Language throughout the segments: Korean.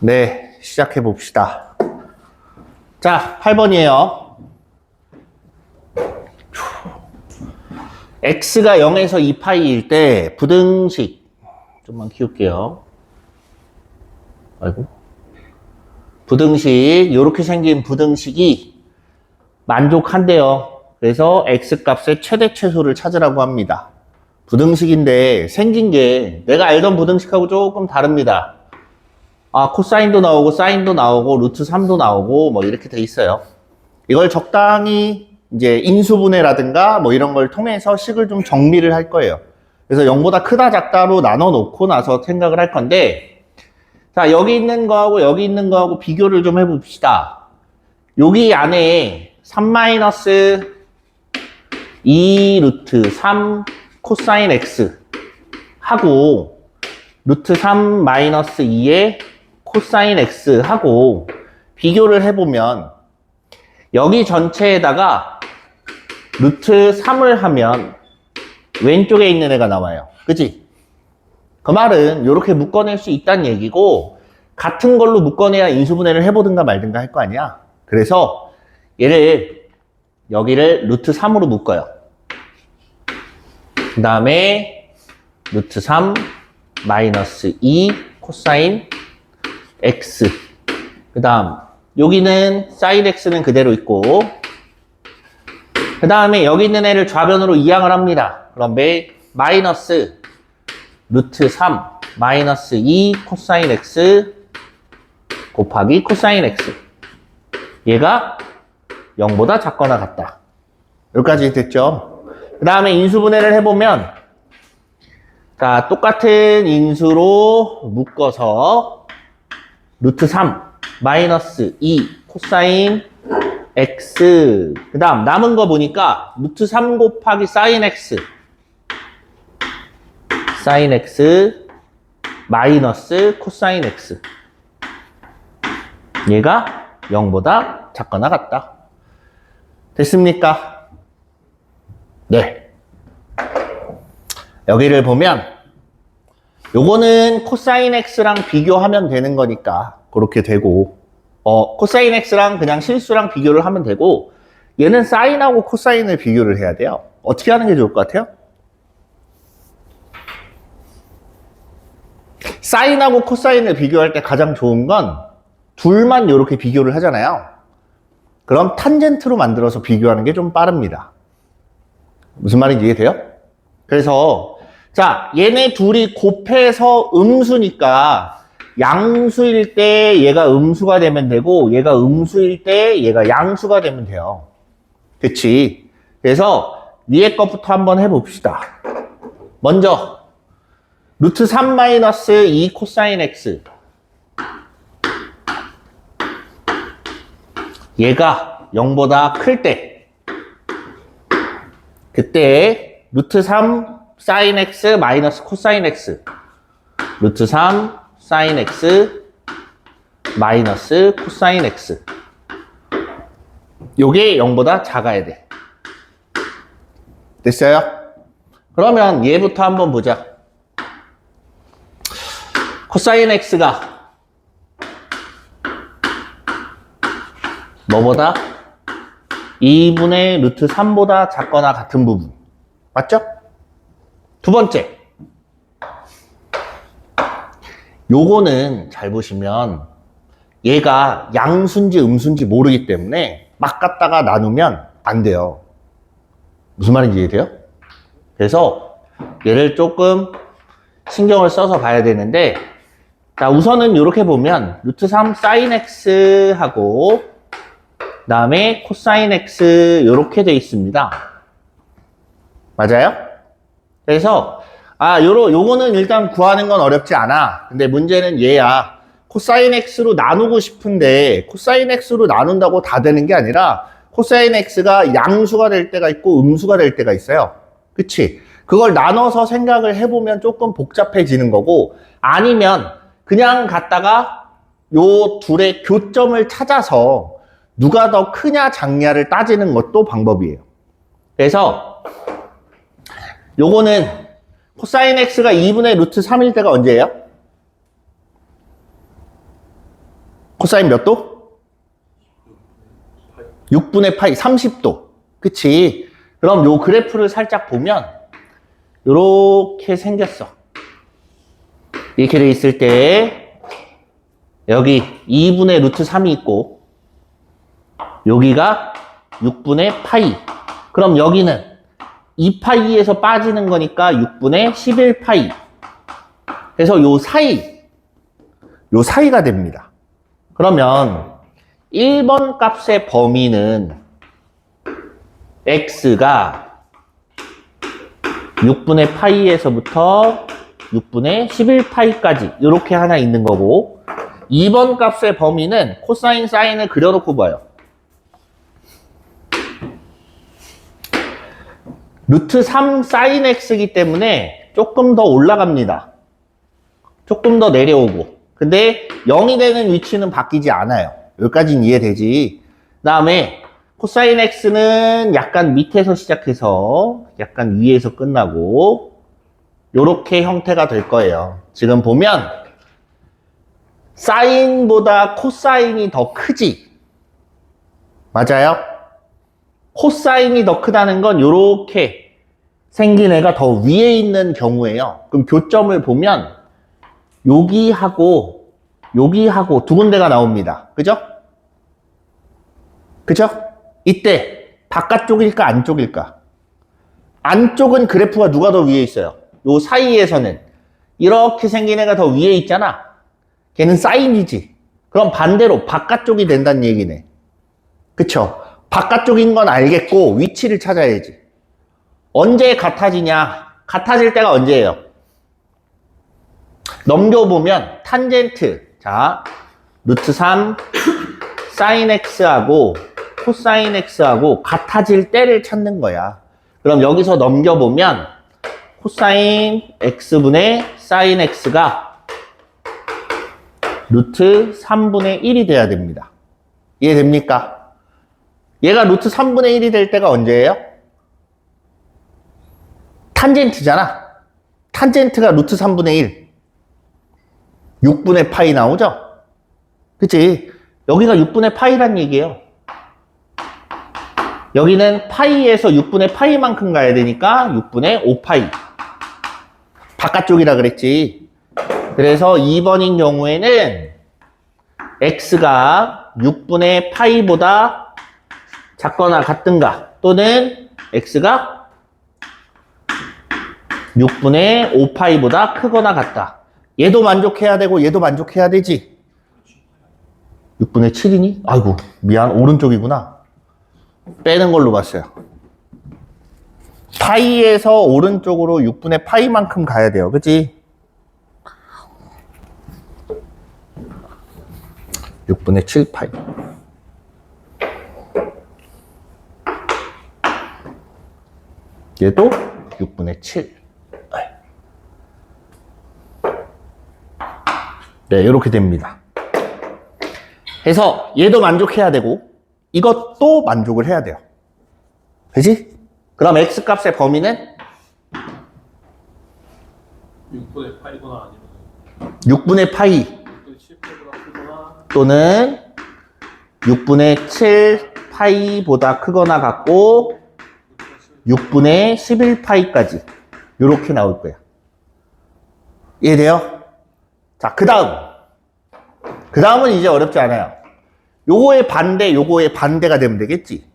네, 시작해 봅시다. 자, 8번이에요. x가 0에서 2파이일 때 부등식, 좀만 키울게요. 아이고. 부등식, 이렇게 생긴 부등식이 만족한대요. 그래서 x 값의 최대 최소를 찾으라고 합니다. 부등식인데 생긴 게 내가 알던 부등식하고 조금 다릅니다. 코사인도 나오고 사인도 나오고 루트 3도 나오고 뭐 이렇게 돼 있어요. 이걸 적당히 이제 인수분해라든가 뭐 이런 걸 통해서 식을 좀 정리를 할 거예요. 그래서 0보다 크다 작다로 나눠 놓고 나서 생각을 할 건데, 자, 여기 있는 거하고 여기 있는 거하고 비교를 좀 해봅시다. 여기 안에 3-2 루트 3 코사인 x 하고 루트 3 2의 코사인 x 하고 비교를 해보면 여기 전체에다가 루트 3을 하면 왼쪽에 있는 애가 나와요. 그치? 그 말은 이렇게 묶어낼 수 있다는 얘기고, 같은 걸로 묶어내야 인수분해를 해보든가 말든가 할 거 아니야. 그래서 여기를 루트 3으로 묶어요. 그 다음에 루트 3 마이너스 2 코사인 x, 그 다음 여기는 사인 x는 그대로 있고, 그 다음에 여기 있는 애를 좌변으로 이항을 합니다. 그럼 마이너스 루트 3 마이너스 2 코사인 x 곱하기 코사인 x, 얘가 0보다 작거나 같다. 여기까지 됐죠? 그 다음에 인수분해를 해보면, 자, 똑같은 인수로 묶어서 루트 3 마이너스 2 코사인 x, 그 다음 남은 거 보니까 루트 3 곱하기 사인 x 마이너스 코사인 x, 얘가 0보다 작거나 같다. 됐습니까? 네. 여기를 보면 요거는 코사인 x랑 비교하면 되는 거니까 그렇게 되고, 코사인 x랑 그냥 실수랑 비교를 하면 되고, 얘는 사인하고 코사인을 비교를 해야 돼요. 어떻게 하는 게 좋을 것 같아요? 사인하고 코사인을 비교할 때 가장 좋은 건 둘만 이렇게 비교를 하잖아요. 그럼 탄젠트로 만들어서 비교하는 게 좀 빠릅니다. 무슨 말인지 이해돼요? 그래서 자, 얘네 둘이 곱해서 음수니까 양수일 때 얘가 음수가 되면 되고, 얘가 음수일 때 얘가 양수가 되면 돼요. 그치? 그래서 위에 것부터 한번 해봅시다. 먼저 루트 3 마이너스 2 코사인 x, 얘가 0보다 클 때, 그때 루트 3 사인 x 마이너스 코사인 x, 루트 3 사인 x 마이너스 코사인 x, 요게 0보다 작아야 돼. 됐어요? 그러면 얘부터 한번 보자. 코사인 x가 뭐보다? 2분의 루트 3보다 작거나 같은 부분. 맞죠? 두 번째. 요거는 잘 보시면 얘가 양수인지 음수인지 모르기 때문에 막 갖다가 나누면 안 돼요. 무슨 말인지 이해돼요? 그래서 얘를 조금 신경을 써서 봐야 되는데, 자, 우선은 이렇게 보면 루트 3 사인 x 하고 그 다음에 코사인 x 이렇게 돼 있습니다. 맞아요? 그래서 요거는 일단 구하는 건 어렵지 않아. 근데 문제는 얘야. 코사인 x로 나누고 싶은데 코사인 x로 나눈다고 다 되는 게 아니라 코사인 x가 양수가 될 때가 있고 음수가 될 때가 있어요. 그치? 그걸 나눠서 생각을 해보면 조금 복잡해지는 거고, 아니면 그냥 갖다가 요 둘의 교점을 찾아서 누가 더 크냐 작냐를 따지는 것도 방법이에요. 그래서 요거는 코사인 x가 2분의 루트 3일 때가 언제예요? 코사인 몇 도? 6분의 파이 30도. 그치? 그럼 요 그래프를 살짝 보면 요렇게 생겼어. 이렇게 돼 있을 때 여기 2분의 루트 3이 있고 여기가 6분의 파이. 그럼 여기는 2파이에서 빠지는 거니까 6분의 11파이. 그래서 요 사이가 됩니다. 그러면 1번 값의 범위는 x가 6분의 파이에서부터 6분의 11파이까지 이렇게 하나 있는 거고 2번 값의 범위는 코사인 사인을 그려놓고 봐요. 루트 3 사인 x이기 때문에 조금 더 올라갑니다. 조금 더 내려오고. 근데 0이 되는 위치는 바뀌지 않아요. 여기까지는 이해되지. 그 다음에 코사인 x는 약간 밑에서 시작해서 약간 위에서 끝나고 요렇게 형태가 될 거예요. 지금 보면 사인보다 코사인이 더 크지? 맞아요? 코사인이 더 크다는 건 요렇게 생긴 애가 더 위에 있는 경우예요. 그럼 교점을 보면 여기하고 두 군데가 나옵니다. 그죠? 그죠? 이때 바깥쪽일까 안쪽일까? 안쪽은 그래프가 누가 더 위에 있어요? 요 사이에서는 이렇게 생긴 애가 더 위에 있잖아. 걔는 사인이지. 그럼 반대로 바깥쪽이 된다는 얘기네. 그쵸? 바깥쪽인 건 알겠고 위치를 찾아야지. 언제 같아지냐? 같아질 때가 언제예요? 넘겨보면 탄젠트. 자, 루트 3 사인 x하고 코사인 x하고 같아질 때를 찾는 거야. 그럼 여기서 넘겨보면 코사인 x분의 사인 x가 루트 3분의 1이 돼야 됩니다. 이해됩니까? 얘가 루트 3분의 1이 될 때가 언제예요? 탄젠트잖아. 탄젠트가 루트 3분의 1. 6분의 파이 나오죠? 그치? 여기가 6분의 파이란 얘기예요. 여기는 파이에서 6분의 파이만큼 가야 되니까 6분의 5파이. 바깥쪽이라 그랬지. 그래서 2번인 경우에는 x가 6분의 파이보다 작거나 같든가 또는 x가 6분의 5파이보다 크거나 같다. 얘도 만족해야 되고 얘도 만족해야 되지. 6분의 7이니? 아이고 미안 오른쪽이구나. 빼는 걸로 봤어요. 파이에서 오른쪽으로 6분의 파이만큼 가야 돼요. 그치? 6분의 7파이. 얘도 6분의 7. 네, 이렇게 됩니다. 그래서 얘도 만족해야 되고 이것도 만족을 해야 돼요. 그치? 그럼 x값의 범위는 6분의 파이거나 아니면 6분의 파이 6분의 7파이보다 크거나 또는 6분의 7 파이보다 크거나 같고 6분의 11파이까지 이렇게 나올 거야. 이해돼요? 자, 그 다음은 이제 어렵지 않아요. 요거의 반대, 요거의 반대가 되면 되겠지.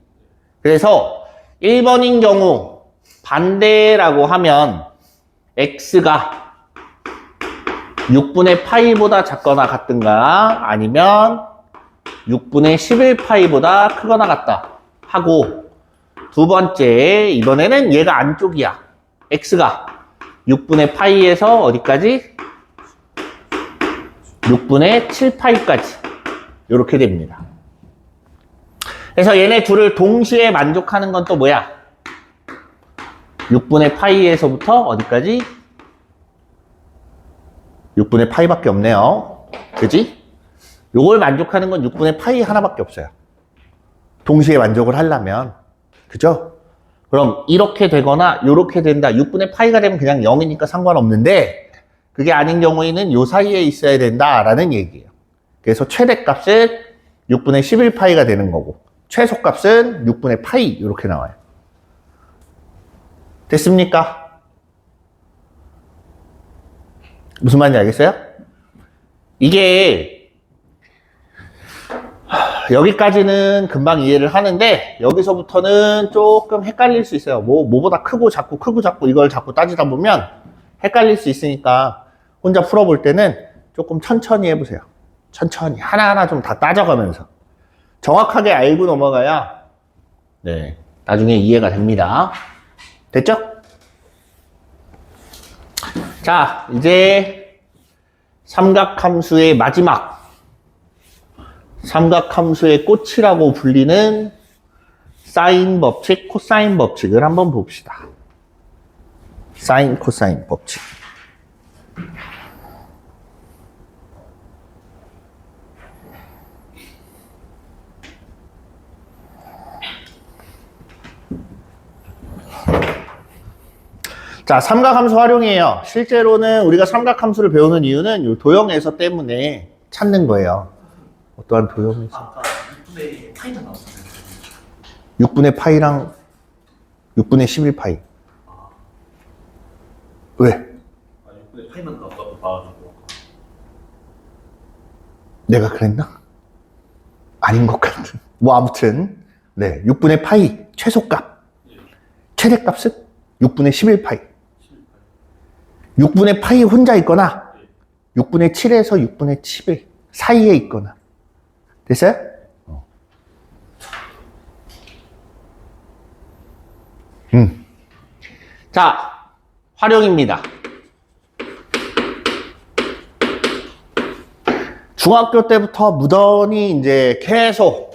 그래서 1번인 경우 반대라고 하면 x가 6분의 파이보다 작거나 같든가 아니면 6분의 11파이보다 크거나 같다 하고 두 번째 이번에는 얘가 안쪽이야. x가 6분의 파이에서 어디까지? 6분의 7파이까지 이렇게 됩니다. 그래서 얘네 둘을 동시에 만족하는 건 또 뭐야? 6분의 파이에서부터 어디까지? 6분의 파이밖에 없네요. 그지? 요걸 만족하는 건 6분의 파이 하나밖에 없어요. 동시에 만족을 하려면. 그죠? 그럼 이렇게 되거나 이렇게 된다. 6분의 파이가 되면 그냥 0이니까 상관없는데 그게 아닌 경우에는 요 사이에 있어야 된다라는 얘기예요. 그래서 최대값은 6분의 11파이가 되는 거고 최소값은 6분의 파이 이렇게 나와요. 됐습니까? 무슨 말인지 알겠어요? 이게 여기까지는 금방 이해를 하는데 여기서부터는 조금 헷갈릴 수 있어요. 뭐보다 크고 작고 이걸 자꾸 따지다 보면 헷갈릴 수 있으니까 혼자 풀어볼 때는 조금 천천히 해보세요. 천천히 하나하나 좀 다 따져가면서 정확하게 알고 넘어가야 네, 나중에 이해가 됩니다. 됐죠? 자, 이제 삼각함수의 마지막 삼각함수의 꽃이라고 불리는 사인 법칙, 코사인 법칙을 한번 봅시다. 사인, 코사인 법칙. 자, 삼각함수 활용이에요. 실제로는 우리가 삼각함수를 배우는 이유는 이 도형에서 때문에 찾는 거예요. 어떠한 도형에서? 아까 6분의 파이가 나왔잖아요. 6분의 파이랑 6분의 11파이. 왜? 아, 6분의 파이만 나왔다고 봐가지고. 내가 그랬나? 아닌 것 같은. 뭐 아무튼 네, 6분의 파이 최소값. 최대값은 6분의 11파이. 6분의 파이 혼자 있거나 6분의 7에서 6분의 11 사이에 있거나. 됐어요? 자, 활용입니다. 중학교 때부터 무던히 이제 계속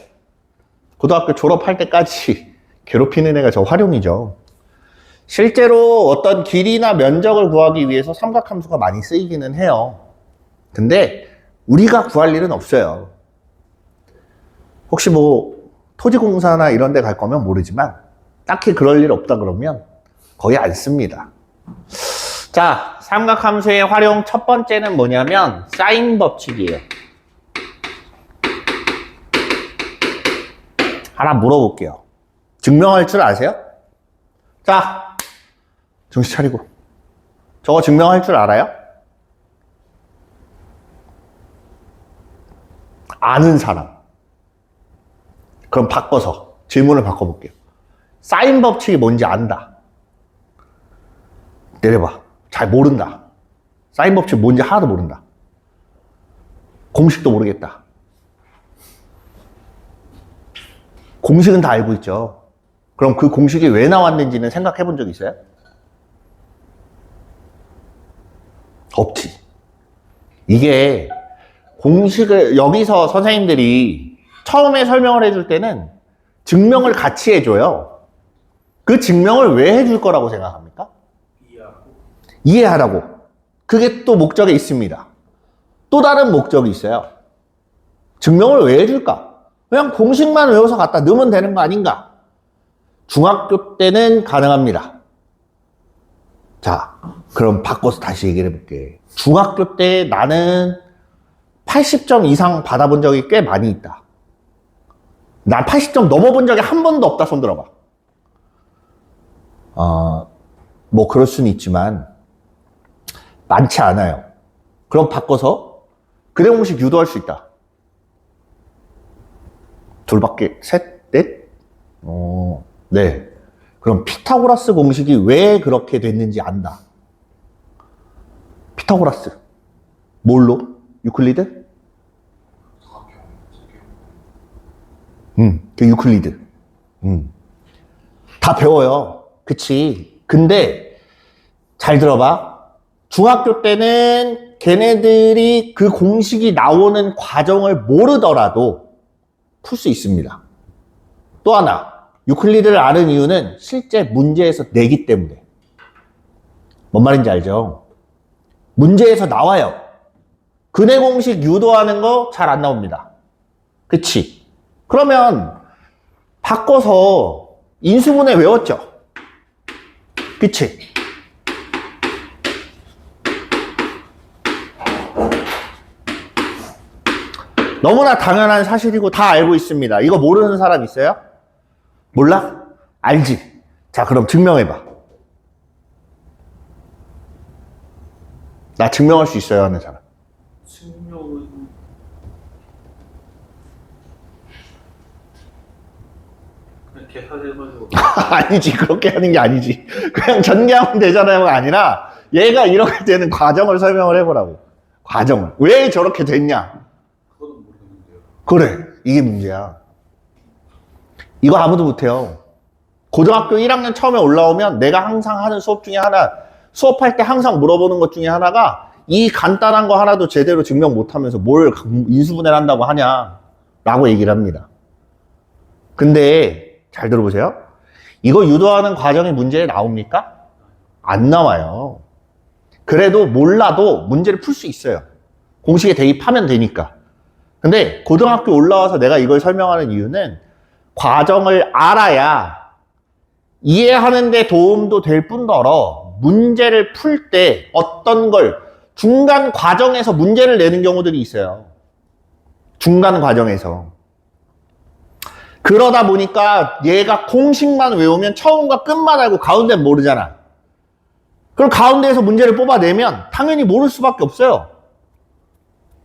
고등학교 졸업할 때까지 괴롭히는 애가 저 활용이죠. 실제로 어떤 길이나 면적을 구하기 위해서 삼각함수가 많이 쓰이기는 해요. 근데 우리가 구할 일은 없어요. 혹시 뭐 토지공사나 이런 데 갈 거면 모르지만 딱히 그럴 일 없다 그러면 거의 안 씁니다. 자, 삼각함수의 활용 첫 번째는 뭐냐면 사인 법칙이에요. 하나 물어볼게요. 증명할 줄 아세요? 자, 정신 차리고. 저거 증명할 줄 알아요? 아는 사람. 그럼 바꿔서 질문을 바꿔볼게요. 사인 법칙이 뭔지 안다. 내려봐. 잘 모른다. 사인 법칙 뭔지 하나도 모른다. 공식도 모르겠다. 공식은 다 알고 있죠. 그럼 그 공식이 왜 나왔는지는 생각해 본 적 있어요? 없지. 이게 공식을 여기서 선생님들이 처음에 설명을 해줄 때는 증명을 같이 해줘요. 그 증명을 왜 해줄 거라고 생각합니까? 이해하라고. 그게 또 목적에 있습니다. 또 다른 목적이 있어요. 증명을 왜 해줄까? 그냥 공식만 외워서 갖다 넣으면 되는 거 아닌가? 중학교 때는 가능합니다. 자, 그럼 바꿔서 다시 얘기를 해볼게. 중학교 때 나는 80점 이상 받아본 적이 꽤 많이 있다. 난 80점 넘어본 적이 한 번도 없다. 손 들어봐. 뭐 그럴 수는 있지만 많지 않아요. 그럼 바꿔서 그래 공식 유도할 수 있다. 둘밖에 셋, 넷? 네. 그럼 피타고라스 공식이 왜 그렇게 됐는지 안다. 피타고라스. 뭘로? 유클리드? 그 유클리드. 다 배워요. 그치. 근데 잘 들어봐. 중학교 때는 걔네들이 그 공식이 나오는 과정을 모르더라도 풀 수 있습니다. 또 하나, 유클리드를 아는 이유는 실제 문제에서 내기 때문에. 뭔 말인지 알죠? 문제에서 나와요. 근해 공식 유도하는 거 잘 안 나옵니다. 그치? 그러면 바꿔서 인수분해 외웠죠? 그치? 너무나 당연한 사실이고 다 알고 있습니다. 이거 모르는 사람 있어요? 몰라? 알지? 자, 그럼 증명해봐. 나 증명할 수 있어요 하는 사람. 측면은 그냥 계산해가지고 아니지, 그렇게 하는 게 아니지. 그냥 전개하면 되잖아요가 아니라 얘가 이렇게 되는 과정을 설명을 해보라고. 과정을. 왜 저렇게 됐냐? 그거는 모르겠는데요. 그래, 이게 문제야. 이거 아무도 못해요. 고등학교 1학년 처음에 올라오면 내가 항상 하는 수업 중에 하나, 수업할 때 항상 물어보는 것 중에 하나가 이 간단한 거 하나도 제대로 증명 못하면서 뭘 인수분해를 한다고 하냐 라고 얘기를 합니다. 근데 잘 들어보세요. 이거 유도하는 과정이 문제에 나옵니까? 안 나와요. 그래도 몰라도 문제를 풀 수 있어요. 공식에 대입하면 되니까. 근데 고등학교 올라와서 내가 이걸 설명하는 이유는 과정을 알아야 이해하는 데 도움도 될 뿐더러 문제를 풀 때 어떤 걸 중간 과정에서 문제를 내는 경우들이 있어요. 중간 과정에서. 그러다 보니까 얘가 공식만 외우면 처음과 끝만 알고 가운데는 모르잖아. 그럼 가운데에서 문제를 뽑아내면 당연히 모를 수밖에 없어요.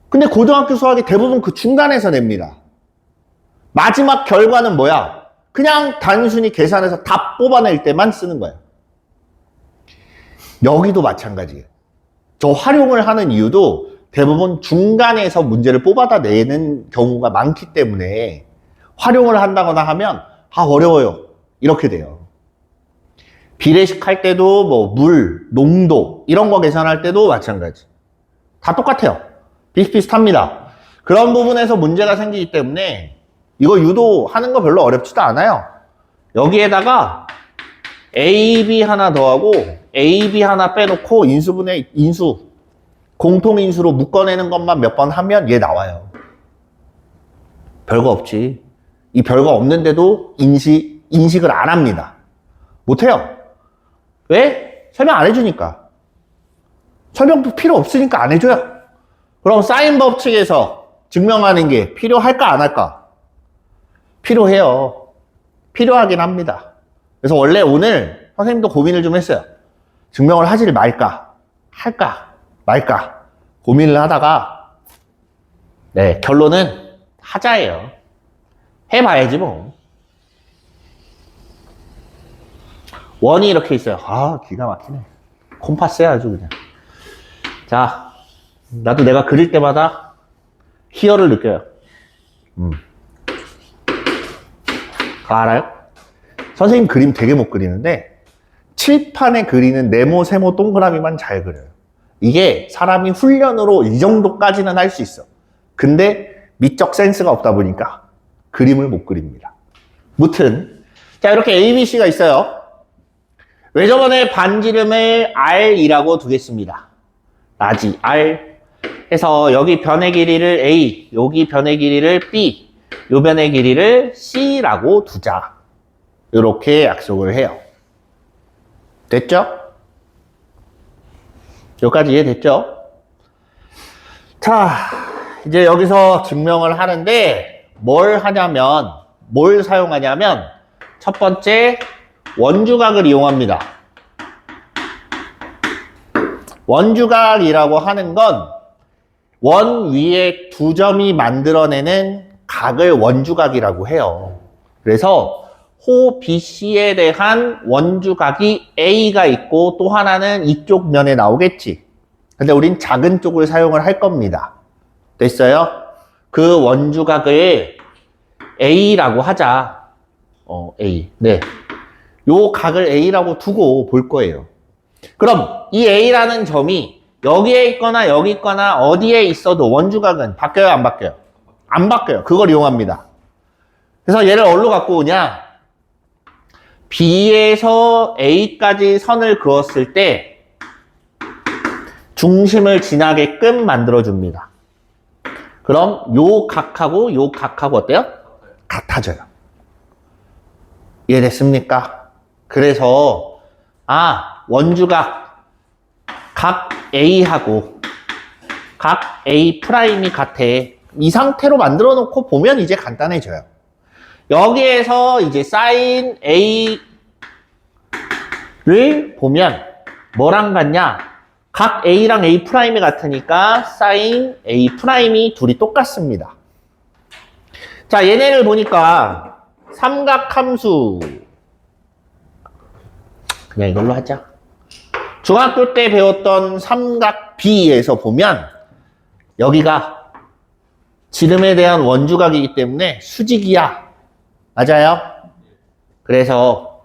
근데 고등학교 수학이 대부분 그 중간에서 냅니다. 마지막 결과는 뭐야? 그냥 단순히 계산해서 답 뽑아낼 때만 쓰는 거예요. 여기도 마찬가지예요. 저 활용을 하는 이유도 대부분 중간에서 문제를 뽑아다 내는 경우가 많기 때문에 활용을 한다거나 하면 어려워요. 이렇게 돼요. 비례식 할 때도 뭐 물, 농도 이런 거 계산할 때도 마찬가지. 다 똑같아요. 비슷비슷합니다. 그런 부분에서 문제가 생기기 때문에 이거 유도하는 거 별로 어렵지도 않아요. 여기에다가 AB 하나 더하고 AB 하나 빼놓고 인수 공통인수로 묶어내는 것만 몇 번 하면 얘 나와요. 별거 없지. 이 별거 없는데도 인식을 안 합니다. 못해요. 왜? 설명 안 해주니까. 설명도 필요 없으니까 안 해줘요. 그럼 사인 법칙에서 증명하는 게 필요할까 안 할까? 필요해요. 필요하긴 합니다. 그래서 원래 오늘 선생님도 고민을 좀 했어요. 증명을 하지를 말까? 할까? 말까? 고민을 하다가 네, 결론은 하자예요. 해봐야지 뭐. 원이 이렇게 있어요. 기가 막히네. 콤파스야 아주 그냥. 자, 나도 내가 그릴 때마다 희열을 느껴요. 그거 알아요? 선생님 그림 되게 못 그리는데 칠판에 그리는 네모, 세모, 동그라미만 잘 그려요. 이게 사람이 훈련으로 이 정도까지는 할 수 있어. 근데 미적 센스가 없다 보니까 그림을 못 그립니다. 무튼 자, 이렇게 ABC가 있어요. 외접원의 반지름을 R이라고 두겠습니다. 라지 R 해서 여기 변의 길이를 A, 여기 변의 길이를 B, 요 변의 길이를 C라고 두자. 이렇게 약속을 해요. 됐죠? 여기까지 이해됐죠? 자, 이제 여기서 증명을 하는데 뭘 사용하냐면 첫 번째 원주각을 이용합니다. 원주각이라고 하는 건 원 위에 두 점이 만들어내는 각을 원주각이라고 해요. 그래서 호 BC에 대한 원주각이 A가 있고 또 하나는 이쪽 면에 나오겠지. 근데 우린 작은 쪽을 사용을 할 겁니다. 됐어요? 그 원주각을 A라고 하자. A. 네. 요 각을 A라고 두고 볼 거예요. 그럼 이 A라는 점이 여기에 있거나 여기 있거나 어디에 있어도 원주각은 바뀌어요, 안 바뀌어요? 안 바뀌어요. 그걸 이용합니다. 그래서 얘를 어디로 갖고 오냐? B에서 A까지 선을 그었을 때 중심을 지나게끔 만들어줍니다. 그럼 요 각하고 요 각하고 어때요? 같아져요. 이해됐습니까? 그래서 원주각 각 A하고 각 A 프라임이 같아. 이 상태로 만들어 놓고 보면 이제 간단해져요. 여기에서 이제 sin A를 보면 뭐랑 같냐? 각 A랑 A 프라임이 같으니까 sin A 프라임이 둘이 똑같습니다. 자, 얘네를 보니까 삼각함수. 그냥 이걸로 하자. 중학교 때 배웠던 삼각 B에서 보면 여기가 지름에 대한 원주각이기 때문에 수직이야. 맞아요? 그래서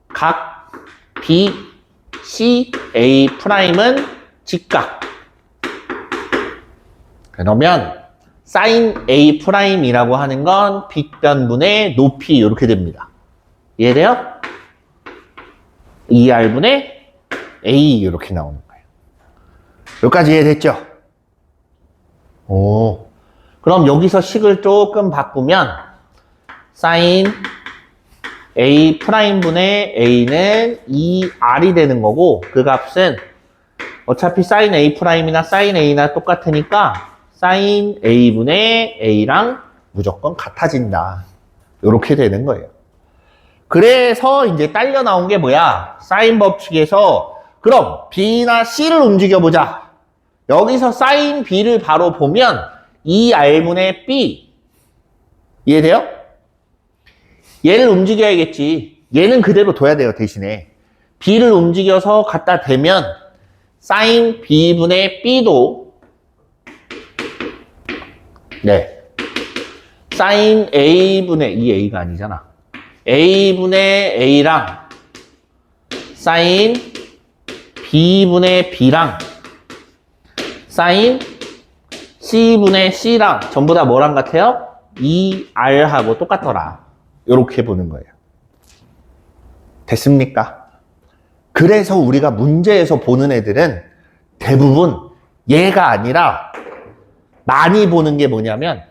각 B, C, A 프라임은 직각. 그러면 sin A 프라임이라고 하는 건 빗변분의 높이 이렇게 됩니다. 이해돼요? 2R분의 A 이렇게 나오는 거예요. 여기까지 이해됐죠? 오. 그럼 여기서 식을 조금 바꾸면 sin A 프라임분의 A는 2R이 되는 거고 그 값은 어차피 sin A 프라임이나 sin A나 똑같으니까 sin A분의 A랑 무조건 같아진다. 이렇게 되는 거예요. 그래서 이제 딸려 나온 게 뭐야? 사인 법칙에서 그럼 B나 C를 움직여보자. 여기서 sin B를 바로 보면 2R분의 B. 이해돼요? 얘를 움직여야겠지. 얘는 그대로 둬야 돼요, 대신에. B를 움직여서 갖다 대면 sin B분의 B도 네. sin A분의 이 A가 아니잖아. A분의 A랑 sin B분의 B랑 sin C분의 C랑 전부 다 뭐랑 같아요? 2R하고 똑같더라. 이렇게 보는 거예요. 됐습니까? 그래서 우리가 문제에서 보는 애들은 대부분 얘가 아니라 많이 보는 게 뭐냐면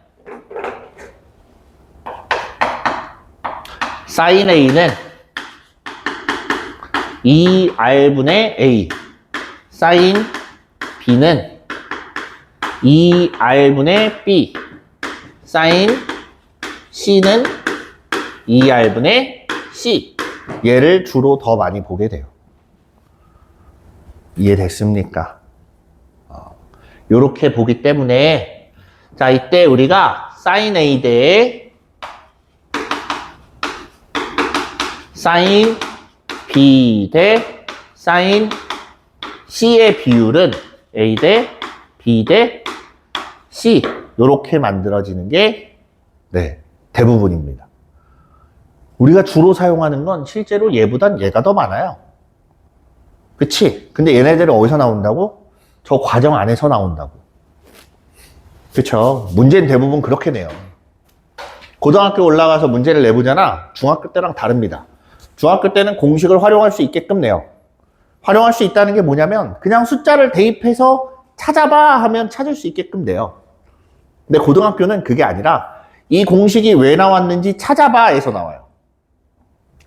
sin A는 2R분의 A, sin B는 2R분의 B, sin C는 2R분의 C. 얘를 주로 더 많이 보게 돼요. 이해됐습니까? 요렇게 보기 때문에 자, 이때 우리가 sin A 대 sin B 대 sin C의 비율은 A 대 B 대 C 요렇게 만들어지는 게 네, 대부분입니다. 우리가 주로 사용하는 건 실제로 얘보단 얘가 더 많아요. 그치? 근데 얘네들은 어디서 나온다고? 저 과정 안에서 나온다고. 그쵸? 문제는 대부분 그렇게 내요. 고등학교 올라가서 문제를 내보잖아. 중학교 때랑 다릅니다. 중학교 때는 공식을 활용할 수 있게끔 내요. 활용할 수 있다는 게 뭐냐면 그냥 숫자를 대입해서 찾아봐 하면 찾을 수 있게끔 돼요. 근데 고등학교는 그게 아니라 이 공식이 왜 나왔는지 찾아봐에서 나와요.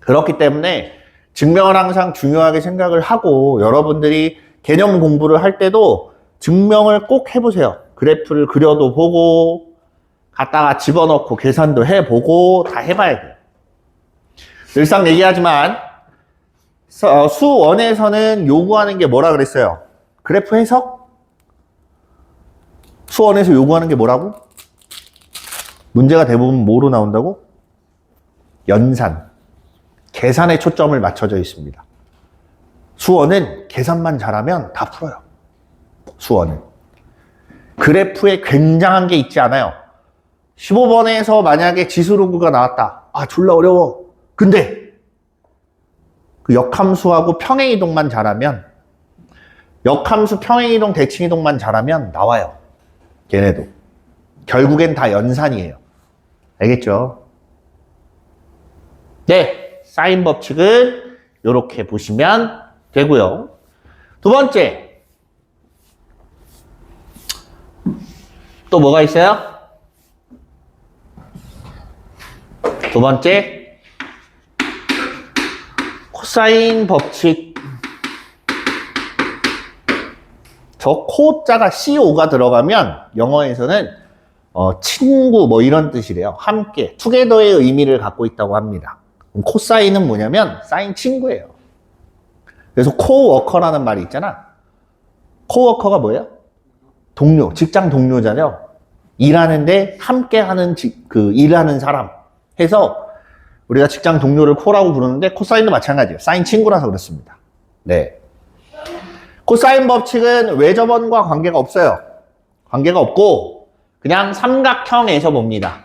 그렇기 때문에 증명을 항상 중요하게 생각을 하고 여러분들이 개념 공부를 할 때도 증명을 꼭 해보세요. 그래프를 그려도 보고 갖다가 집어넣고 계산도 해보고 다 해봐야 돼요. 늘상 얘기하지만 수원에서는 요구하는 게 뭐라 그랬어요? 그래프 해석? 수원에서 요구하는 게 뭐라고? 문제가 대부분 뭐로 나온다고? 연산. 계산에 초점을 맞춰져 있습니다. 수원은 계산만 잘하면 다 풀어요. 수원은. 그래프에 굉장한 게 있지 않아요. 15번에서 만약에 지수로그가 나왔다. 아, 졸라 어려워. 근데 그 역함수하고 평행이동만 잘하면 역함수 평행이동 대칭이동만 잘하면 나와요. 걔네도. 결국엔 다 연산이에요. 알겠죠? 네, 사인 법칙은 이렇게 보시면 되고요. 두 번째, 또 뭐가 있어요? 두 번째, 코사인 법칙. 저 코자가 CO가 들어가면 영어에서는 친구 뭐 이런 뜻이래요. 함께, 투게더의 의미를 갖고 있다고 합니다. 그럼 코사인은 뭐냐면 사인 친구예요. 그래서 코워커라는 말이 있잖아. 코워커가 뭐예요? 동료, 직장 동료잖아요. 일하는데 함께 하는 일하는 사람 해서 우리가 직장 동료를 코라고 부르는데 코사인도 마찬가지예요. 사인 친구라서 그렇습니다. 네. 코사인 법칙은 외접원과 관계가 없어요. 관계가 없고 그냥 삼각형에서 봅니다.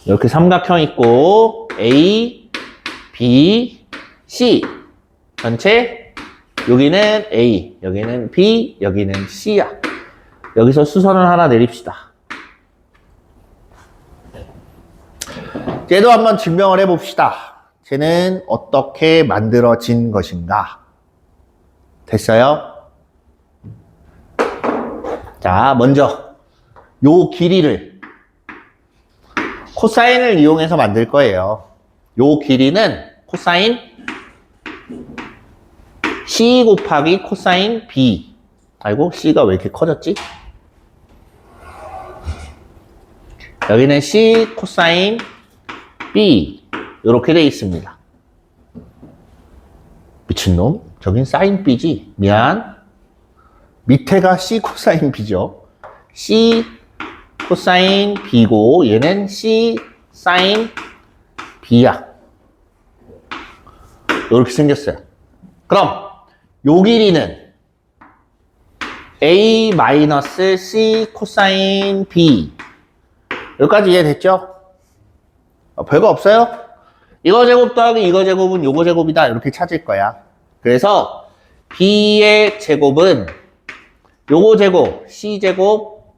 이렇게 삼각형 있고 A, B, C 전체 여기는 A, 여기는 B, 여기는 C야. 여기서 수선을 하나 내립시다. 쟤도 한번 증명을 해봅시다. 쟤는 어떻게 만들어진 것인가? 됐어요? 자, 먼저 요 길이를 코사인을 이용해서 만들 거예요. 요 길이는 코사인 C 곱하기 코사인 B. 아이고, C가 왜 이렇게 커졌지? 여기는 C 코사인 B. 이렇게 돼 있습니다. 미친놈? 저긴 사인 B지? 미안. 밑에가 C 코사인 B죠. C 코사인 B고 얘는 C 사인 B야. 이렇게 생겼어요. 그럼 요 길이는 A 마이너스 C 코사인 B. 여기까지 이해됐죠? 별거 없어요? 이거 제곱 더하기 이거 제곱은 요거 제곱이다. 이렇게 찾을 거야. 그래서 B의 제곱은 요거 제곱, C 제곱,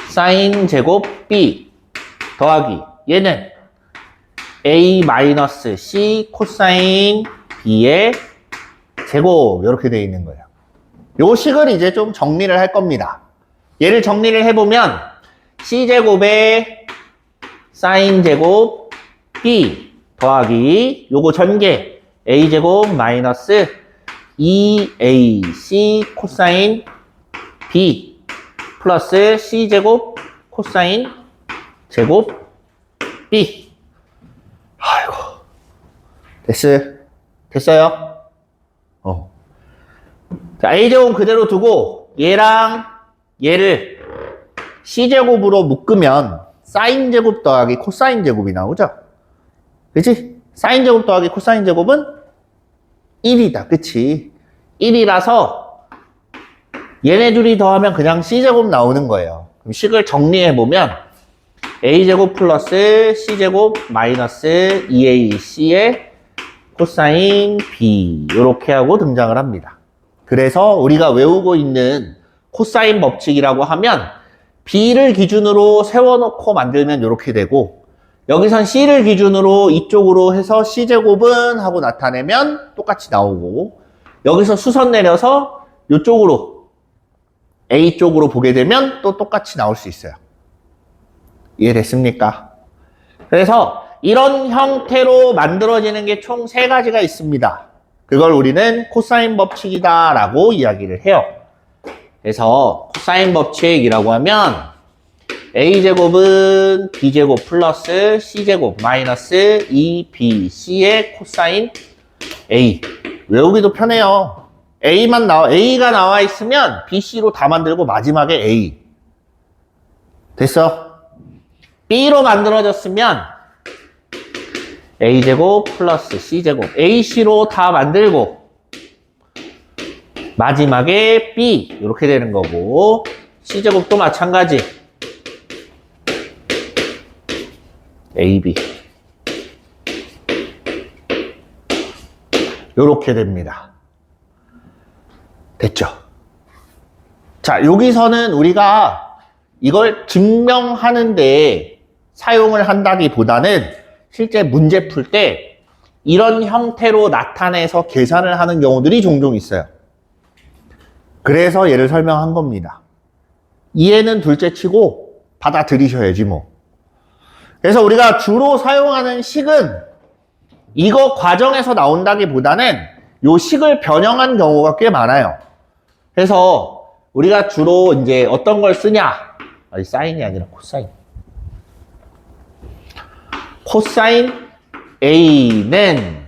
사인 제곱 B 더하기 얘는 A 마이너스 C 코사인 B의 제곱 이렇게 되어 있는 거예요. 요 식을 이제 좀 정리를 할 겁니다. 얘를 정리를 해보면 C 제곱에 사인 제곱 B 더하기 요거 전개 A 제곱 마이너스 2AC 코사인 B 플러스 C 제곱 코사인 제곱 B. 아이고. 됐어요? 자, A 제곱 그대로 두고 얘랑 얘를 C 제곱으로 묶으면 사인 제곱 더하기 코사인 제곱이 나오죠? 그치? 사인 제곱 더하기 코사인 제곱은 1이다. 그치? 1이라서 얘네 둘이 더하면 그냥 C제곱 나오는 거예요. 그럼 식을 정리해보면 A제곱 플러스 C제곱 마이너스 2AC의 코사인 B 이렇게 하고 등장을 합니다. 그래서 우리가 외우고 있는 코사인 법칙이라고 하면 B를 기준으로 세워놓고 만들면 이렇게 되고 여기선 C를 기준으로 이쪽으로 해서 C제곱은 하고 나타내면 똑같이 나오고 여기서 수선 내려서 이쪽으로 A 쪽으로 보게 되면 또 똑같이 나올 수 있어요. 이해됐습니까? 그래서 이런 형태로 만들어지는 게 총 3가지가 있습니다. 그걸 우리는 코사인 법칙이다 라고 이야기를 해요. 그래서 코사인 법칙이라고 하면 A제곱은 B제곱 플러스 C제곱 마이너스 2BC의 코사인 A. 외우기도 편해요. A가 나와 있으면 BC로 다 만들고 마지막에 A. 됐어? B로 만들어졌으면 A제곱 플러스 C제곱 AC로 다 만들고 마지막에 B 이렇게 되는 거고 C제곱도 마찬가지 AB 이렇게 됩니다. 됐죠? 자, 여기서는 우리가 이걸 증명하는데 사용을 한다기보다는 실제 문제 풀 때 이런 형태로 나타내서 계산을 하는 경우들이 종종 있어요. 그래서 얘를 설명한 겁니다. 이해는 둘째 치고 받아들이셔야지 뭐. 그래서 우리가 주로 사용하는 식은 이거 과정에서 나온다기보다는 요 식을 변형한 경우가 꽤 많아요. 그래서 우리가 주로 이제 어떤 걸 쓰냐? 아니, 사인이 아니라 코사인. 코사인 A는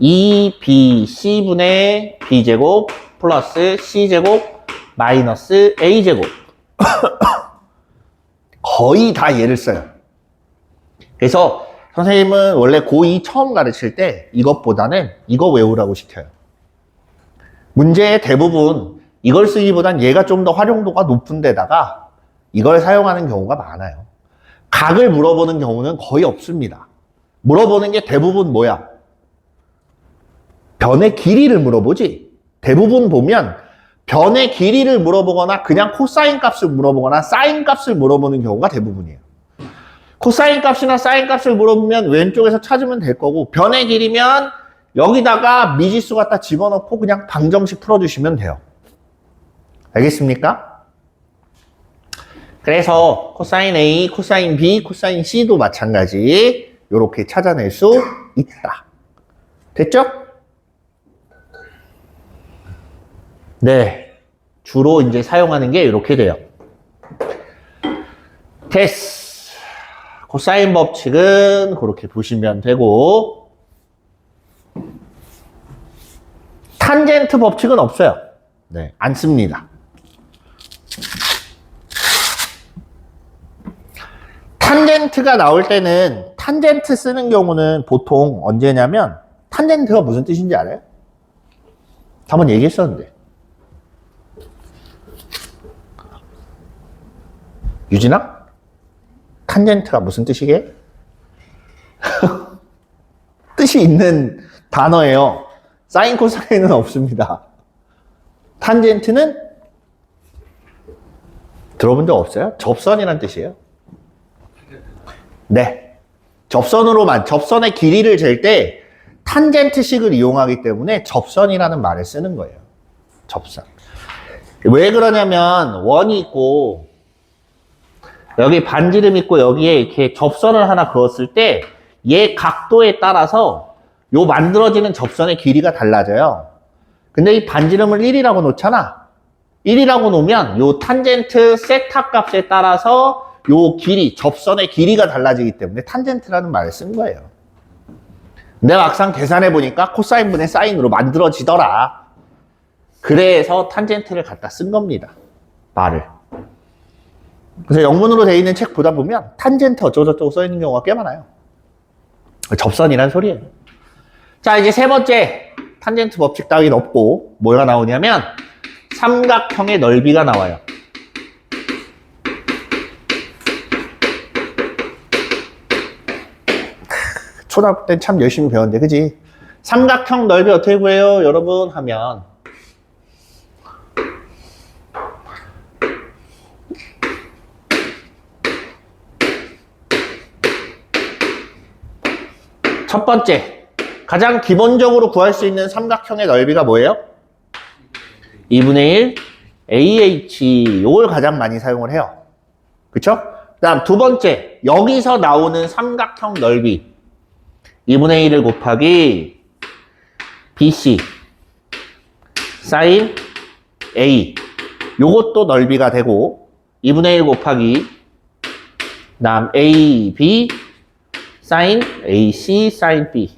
2BC분의 B제곱 플러스 C제곱 마이너스 A제곱. 거의 다 얘를 써요. 그래서 선생님은 원래 고2 처음 가르칠 때 이것보다는 이거 외우라고 시켜요. 문제의 대부분 이걸 쓰기보단 얘가 좀 더 활용도가 높은 데다가 이걸 사용하는 경우가 많아요. 각을 물어보는 경우는 거의 없습니다. 물어보는 게 대부분 뭐야? 변의 길이를 물어보지. 대부분 보면 변의 길이를 물어보거나 그냥 코사인 값을 물어보거나 사인 값을 물어보는 경우가 대부분이에요. 코사인 값이나 사인 값을 물어보면 왼쪽에서 찾으면 될 거고, 변의 길이면 여기다가 미지수 갖다 집어넣고 그냥 방정식 풀어주시면 돼요. 알겠습니까? 그래서 코사인 A, 코사인 B, 코사인 C도 마찬가지 이렇게 찾아낼 수 있다. 됐죠? 네. 주로 이제 사용하는 게 이렇게 돼요. 됐어. 코사인 법칙은 그렇게 보시면 되고, 탄젠트 법칙은 없어요. 네, 안 씁니다. 탄젠트가 나올 때는, 탄젠트 쓰는 경우는 보통 언제냐면, 탄젠트가 무슨 뜻인지 알아요? 한번 얘기했었는데. 유진아? 탄젠트가 무슨 뜻이게? 뜻이 있는 단어예요. 사인 코사인은 없습니다. 탄젠트는 들어본 적 없어요? 접선이란 뜻이에요. 네. 접선의 길이를 잴 때 탄젠트식을 이용하기 때문에 접선이라는 말을 쓰는 거예요. 접선. 왜 그러냐면 원이 있고 여기 반지름 있고 여기에 이렇게 접선을 하나 그었을 때 얘 각도에 따라서 요 만들어지는 접선의 길이가 달라져요. 근데 이 반지름을 1이라고 놓잖아. 1이라고 놓으면 요 탄젠트 세타 값에 따라서 요 길이, 접선의 길이가 달라지기 때문에 탄젠트라는 말을 쓴 거예요. 근데 막상 계산해 보니까 코사인분의 사인으로 만들어지더라. 그래서 탄젠트를 갖다 쓴 겁니다. 말을. 그래서 영문으로 되어 있는 책 보다 보면 탄젠트 어쩌고저쩌고 써 있는 경우가 꽤 많아요. 접선이란 소리예요. 자, 이제 세 번째 탄젠트 법칙 따위는 없고 뭐가 나오냐면 삼각형의 넓이가 나와요. 초등학교 때 참 열심히 배웠는데, 그지? 삼각형 넓이 어떻게 구해요, 여러분? 하면 첫 번째, 가장 기본적으로 구할 수 있는 삼각형의 넓이가 뭐예요? 2분의 1 AH. 요걸 가장 많이 사용을 해요. 그쵸? 그 다음 두 번째, 여기서 나오는 삼각형 넓이 2분의 1을 곱하기 BC 사인 A. 요것도 넓이가 되고 2분의 1 곱하기 다음 AB 사인 AC 사인 B.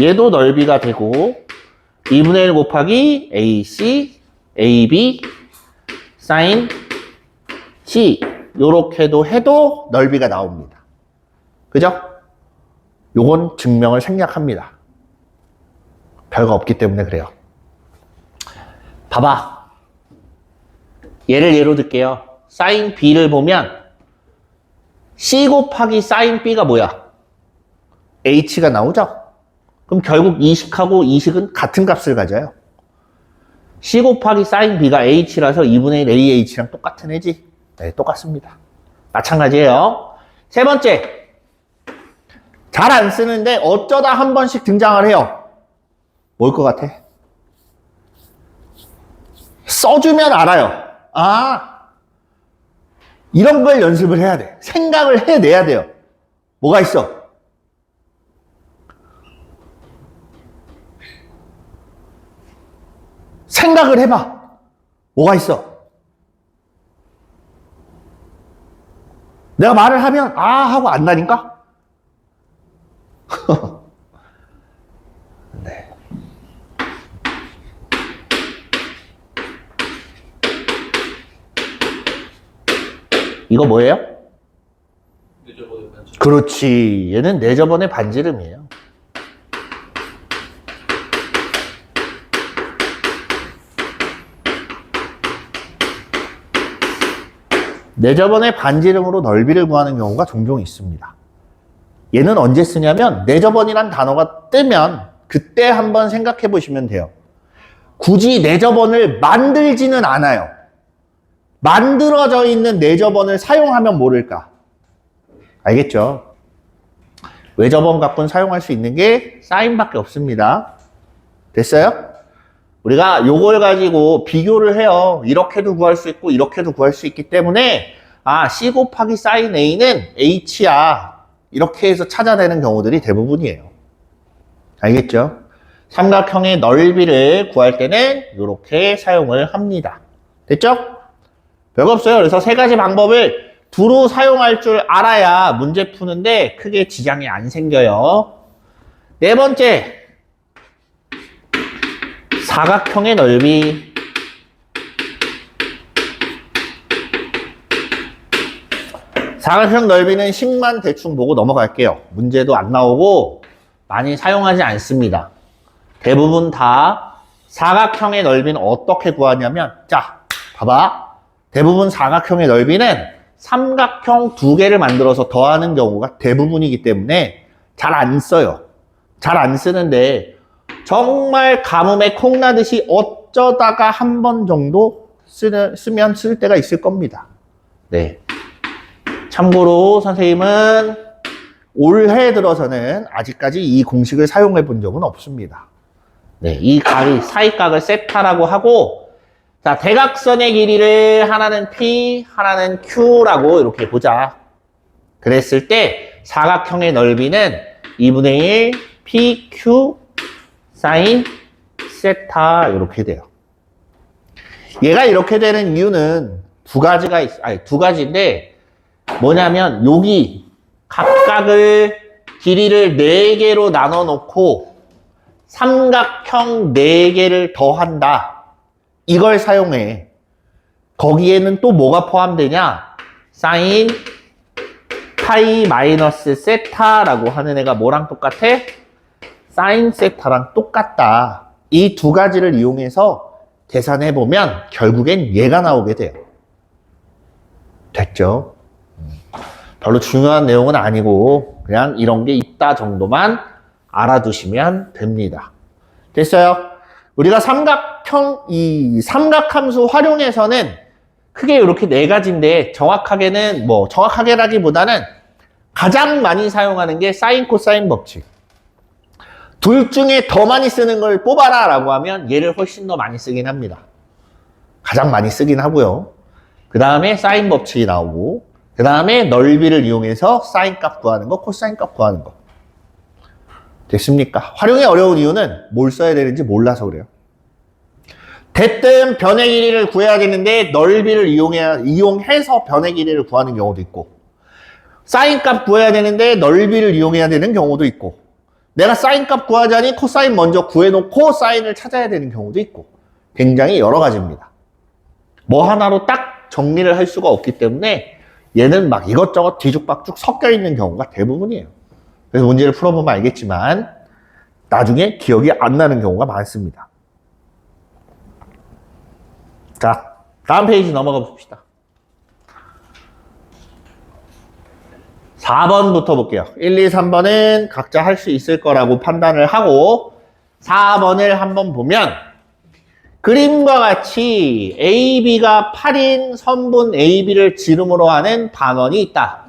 얘도 넓이가 되고 2분의 1 곱하기 AC AB 사인 C. 요렇게도 해도 넓이가 나옵니다. 그죠? 요건 증명을 생략합니다. 별거 없기 때문에 그래요. 봐봐. 얘를 예로 들게요. 사인 B를 보면 C 곱하기 사인 B가 뭐야? H가 나오죠? 그럼 결국 이식하고 이식은 같은 값을 가져요. C 곱하기 사인 B가 H라서 2분의 1 AH랑 똑같은 애지? 네, 똑같습니다. 마찬가지예요. 세 번째. 잘 안 쓰는데 어쩌다 한 번씩 등장을 해요. 뭘 것 같아? 써주면 알아요. 아, 이런 걸 연습을 해야 돼. 생각을 해내야 돼요. 뭐가 있어? 생각을 해봐. 뭐가 있어? 내가 말을 하면 아 하고 안다니까? 네. 이거 뭐예요? 내저번에 반지. 그렇지. 얘는 내저번의 반지름이에요. 내저번의 반지름으로 넓이를 구하는 경우가 종종 있습니다. 얘는 언제 쓰냐면 내저번이란 단어가 뜨면 그때 한번 생각해 보시면 돼요. 굳이 내저번을 만들지는 않아요. 만들어져 있는 내저번을 사용하면 모를까? 알겠죠? 외저번 갖고는 사용할 수 있는 게 사인밖에 없습니다. 됐어요? 우리가 요걸 가지고 비교를 해요. 이렇게도 구할 수 있고 이렇게도 구할 수 있기 때문에 아 C 곱하기 사인 A는 H야. 이렇게 해서 찾아내는 경우들이 대부분이에요. 알겠죠? 삼각형의 넓이를 구할 때는 이렇게 사용을 합니다. 됐죠? 별거 없어요. 그래서 세 가지 방법을 두루 사용할 줄 알아야 문제 푸는데 크게 지장이 안 생겨요. 네 번째, 사각형의 넓이. 사각형 넓이는 식만 대충 보고 넘어갈게요. 문제도 안 나오고 많이 사용하지 않습니다. 대부분 다 사각형의 넓이는 어떻게 구하냐면 자, 봐봐. 대부분 사각형의 넓이는 삼각형 두 개를 만들어서 더하는 경우가 대부분이기 때문에 잘 안 써요. 잘 안 쓰는데 정말 가뭄에 콩나듯이 어쩌다가 한 번 정도 쓰면 쓸 때가 있을 겁니다. 네. 참고로 선생님은 올해 들어서는 아직까지 이 공식을 사용해 본 적은 없습니다. 네, 이 각이 사이각을 세타라고 하고 자, 대각선의 길이를 하나는 P, 하나는 Q라고 이렇게 보자. 그랬을 때 사각형의 넓이는 2분의 1 PQ 사인 세타 이렇게 돼요. 얘가 이렇게 되는 이유는 두 가지인데 뭐냐면 여기 각각을 길이를 4개로 나눠 놓고 삼각형 4개를 더한다. 이걸 사용해. 거기에는 또 뭐가 포함되냐? 사인 파이 마이너스 세타라고 하는 애가 뭐랑 똑같아? 사인 세타랑 똑같다. 이 두 가지를 이용해서 계산해 보면 결국엔 얘가 나오게 돼요. 됐죠? 별로 중요한 내용은 아니고 그냥 이런 게 있다 정도만 알아두시면 됩니다. 됐어요? 우리가 이 삼각함수 활용해서는 크게 이렇게 4가지인데 정확하게라기보다는 가장 많이 사용하는 게 사인 코사인 법칙. 둘 중에 더 많이 쓰는 걸 뽑아라 라고 하면 얘를 훨씬 더 많이 쓰긴 합니다. 가장 많이 쓰긴 하고요. 그 다음에 사인 법칙이 나오고 그 다음에 넓이를 이용해서 사인 값 구하는 거, 코사인 값 구하는 거. 됐습니까? 활용이 어려운 이유는 뭘 써야 되는지 몰라서 그래요. 됐든 변의 길이를 구해야 되는데 넓이를 이용해서 변의 길이를 구하는 경우도 있고 사인 값 구해야 되는데 넓이를 이용해야 되는 경우도 있고 내가 사인 값 구하자니 코사인 먼저 구해놓고 사인을 찾아야 되는 경우도 있고 굉장히 여러 가지입니다. 뭐 하나로 딱 정리를 할 수가 없기 때문에 얘는 막 이것저것 뒤죽박죽 섞여 있는 경우가 대부분이에요. 그래서 문제를 풀어보면 알겠지만 나중에 기억이 안 나는 경우가 많습니다. 자, 다음 페이지 넘어가 봅시다. 4번부터 볼게요. 1, 2, 3번은 각자 할 수 있을 거라고 판단을 하고 4번을 한번 보면 그림과 같이 AB가 8인 선분 AB를 지름으로 하는 반원이 있다.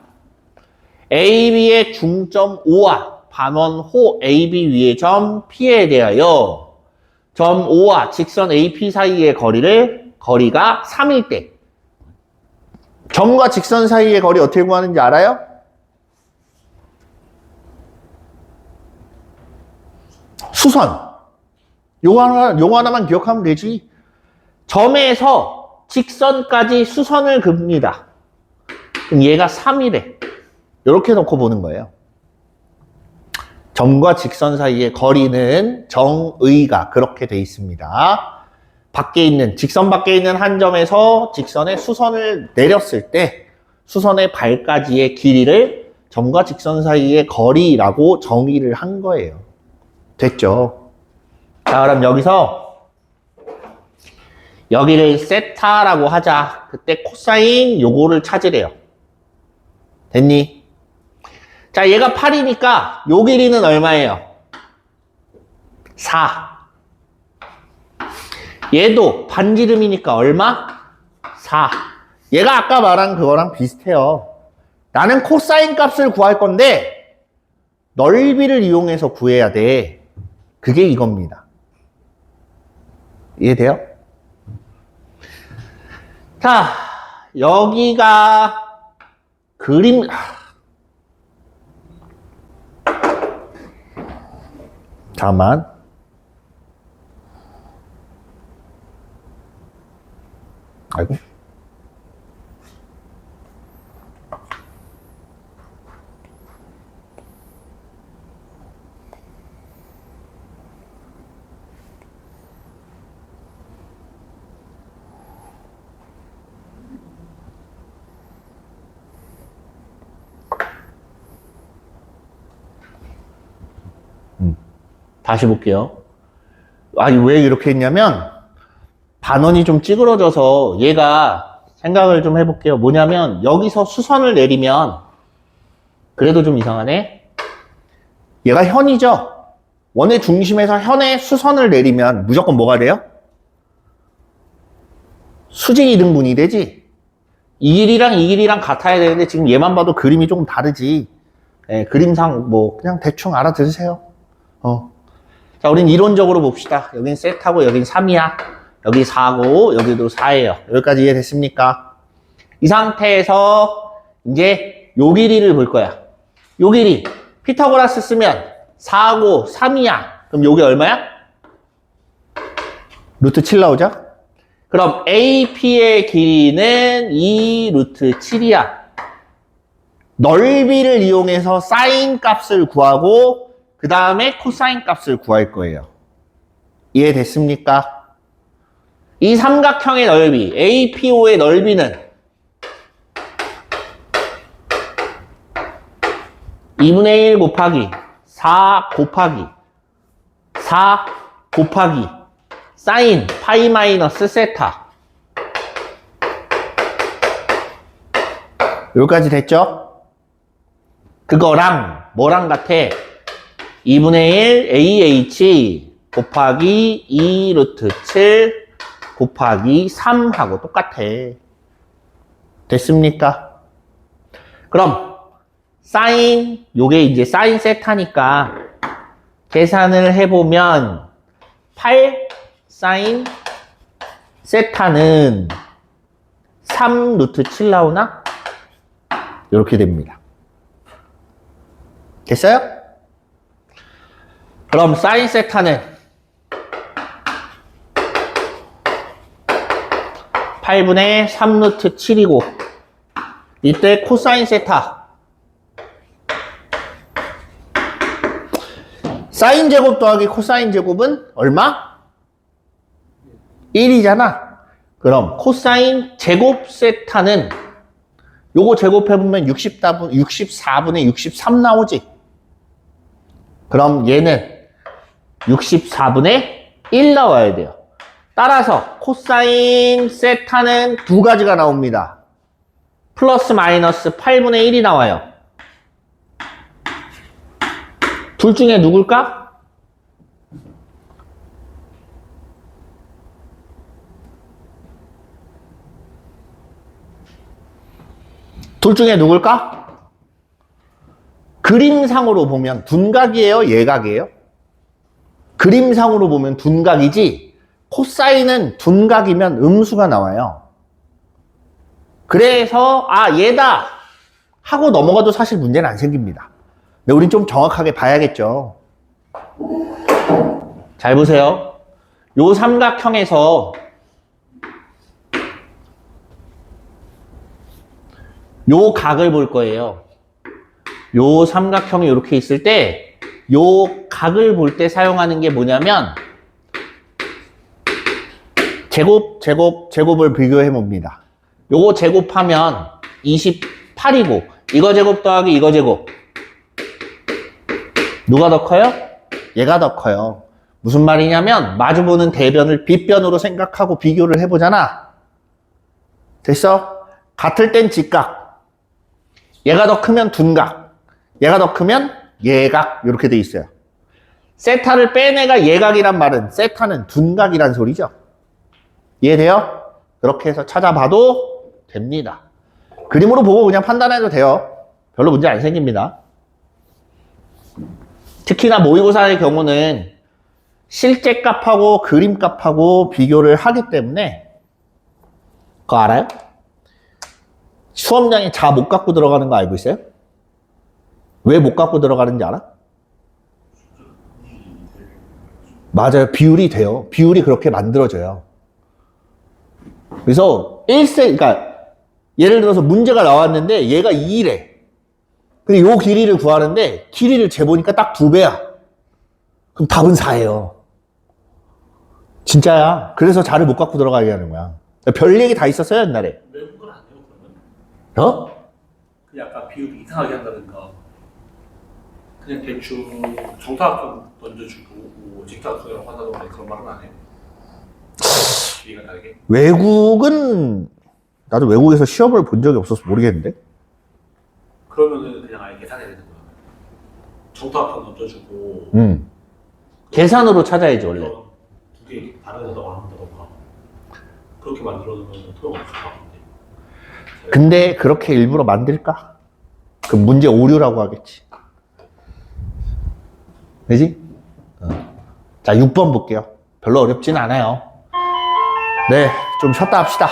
AB의 중점 O와 반원 호 AB 위의 점 P에 대하여 점 O와 직선 AP 사이의 거리가 3일 때 점과 직선 사이의 거리 어떻게 구하는지 알아요? 수선. 요거 하나만 기억하면 되지. 점에서 직선까지 수선을 긋습니다. 그럼 얘가 3이래. 이렇게 놓고 보는 거예요. 점과 직선 사이의 거리는 정의가 그렇게 돼 있습니다. 밖에 있는, 직선 밖에 있는 한 점에서 직선에 수선을 내렸을 때 수선의 발까지의 길이를 점과 직선 사이의 거리라고 정의를 한 거예요. 됐죠? 자, 그럼 여기서 여기를 세타라고 하자. 그때 코사인 요거를 찾으래요. 됐니? 자, 얘가 8이니까 요 길이는 얼마예요? 4. 얘도 반지름이니까 얼마? 4. 얘가 아까 말한 그거랑 비슷해요. 나는 코사인 값을 구할 건데 넓이를 이용해서 구해야 돼. 그게 이겁니다. 이해돼요? 자, 여기가 그림... 잠깐만. 아이고. 다시 볼게요. 아니, 왜 이렇게 했냐면, 반원이 좀 찌그러져서 얘가 생각을 좀 해볼게요. 뭐냐면, 여기서 수선을 내리면, 그래도 좀 이상하네? 얘가 현이죠? 원의 중심에서 현에 수선을 내리면 무조건 뭐가 돼요? 수직 이등분이 되지? 이 길이랑 같아야 되는데, 지금 얘만 봐도 그림이 조금 다르지. 예, 그림상 뭐, 그냥 대충 알아들으세요. 자, 우린 이론적으로 봅시다. 여긴 세타고 여긴 3이야. 여기 4고 여기도 4예요. 여기까지 이해됐습니까? 이 상태에서 이제 요 길이를 볼 거야. 요 길이 피타고라스 쓰면 4고 3이야. 그럼 요게 얼마야? 루트 7 나오죠? 그럼 AP의 길이는 2 루트 7이야. 넓이를 이용해서 사인 값을 구하고 그 다음에 코사인 값을 구할 거예요. 이해됐습니까? 이 삼각형의 넓이, APO의 넓이는 2분의 1 곱하기 4 곱하기 4 곱하기 사인 파이 마이너스 세타. 여기까지 됐죠? 그거랑 뭐랑 같아? 2분의 1 AH 곱하기 2 루트 7 곱하기 3하고 똑같아. 됐습니까? 그럼 사인, 요게 이제 사인 세타니까 계산을 해보면 8 사인 세타는 3 루트 7 나오나? 이렇게 됩니다. 됐어요? 그럼 사인 세타는 8분의 3 루트 7이고 이때 코사인 세타 사인 제곱 더하기 코사인 제곱은 얼마? 1이잖아. 그럼 코사인 제곱 세타는 요거 제곱해보면 64분의 63 나오지. 그럼 얘는 64분의 1 나와야 돼요. 따라서 코사인 세타는 두 가지가 나옵니다. 플러스 마이너스 8분의 1이 나와요. 둘 중에 누굴까? 둘 중에 누굴까? 그림상으로 보면 둔각이에요? 예각이에요? 그림상으로 보면 둔각이지 코사인은 둔각이면 음수가 나와요. 그래서 얘다 하고 넘어가도 사실 문제는 안 생깁니다. 근데 우린 좀 정확하게 봐야겠죠. 잘 보세요. 요 삼각형에서 요 각을 볼 거예요. 요 삼각형이 이렇게 있을 때, 요 각을 볼 때 사용하는 게 뭐냐면, 제곱을 비교해 봅니다. 요거 제곱하면 28이고, 이거 제곱 더하기 이거 제곱. 누가 더 커요? 얘가 더 커요. 무슨 말이냐면, 마주보는 대변을 빗변으로 생각하고 비교를 해보잖아. 됐어? 같을 땐 직각. 얘가 더 크면 둔각. 얘가 더 크면 예각. 이렇게 돼 있어요. 세타를 빼내가 예각이란 말은 세타는 둔각이란 소리죠. 이해돼요? 그렇게 해서 찾아봐도 됩니다. 그림으로 보고 그냥 판단해도 돼요. 별로 문제 안 생깁니다. 특히나 모의고사의 경우는 실제 값하고 그림 값하고 비교를 하기 때문에 그거 알아요? 수업량이 자 못 갖고 들어가는 거 알고 있어요? 왜 못 갖고 들어가는지 알아? 맞아요. 비율이 돼요. 비율이 그렇게 만들어져요. 그래서 그러니까 예를 들어서 문제가 나왔는데 얘가 2래. 근데 요 길이를 구하는데 길이를 재보니까 딱 2배야. 그럼 답은 4예요. 진짜야. 그래서 자를 못 갖고 들어가게 하는 거야. 별 얘기 다 있었어요, 옛날에. 외운 건 아니에요, 그러면? 어? 그 약간 비율이 이상하게 한다든가. 그냥 대충 정사각형 던져주고 뭐 직사각형이라고 한다든가 그런 말은 안 해요. 비가 다르게. 외국은 나도 외국에서 시험을 본 적이 없어서 모르겠는데. 그러면은 그냥 아예 계산해야 되는 거야. 정사각형 던져주고 계산으로 찾아야지 원래. 두 개 다른 데다가 한다던가 그렇게 만들어놓으면 소용없을 것 같은데. 근데 그렇게 일부러 만들까? 그 문제 오류라고 하겠지. 그지? 자, 6번 볼게요. 별로 어렵진 않아요. 네, 좀 쉬었다 합시다.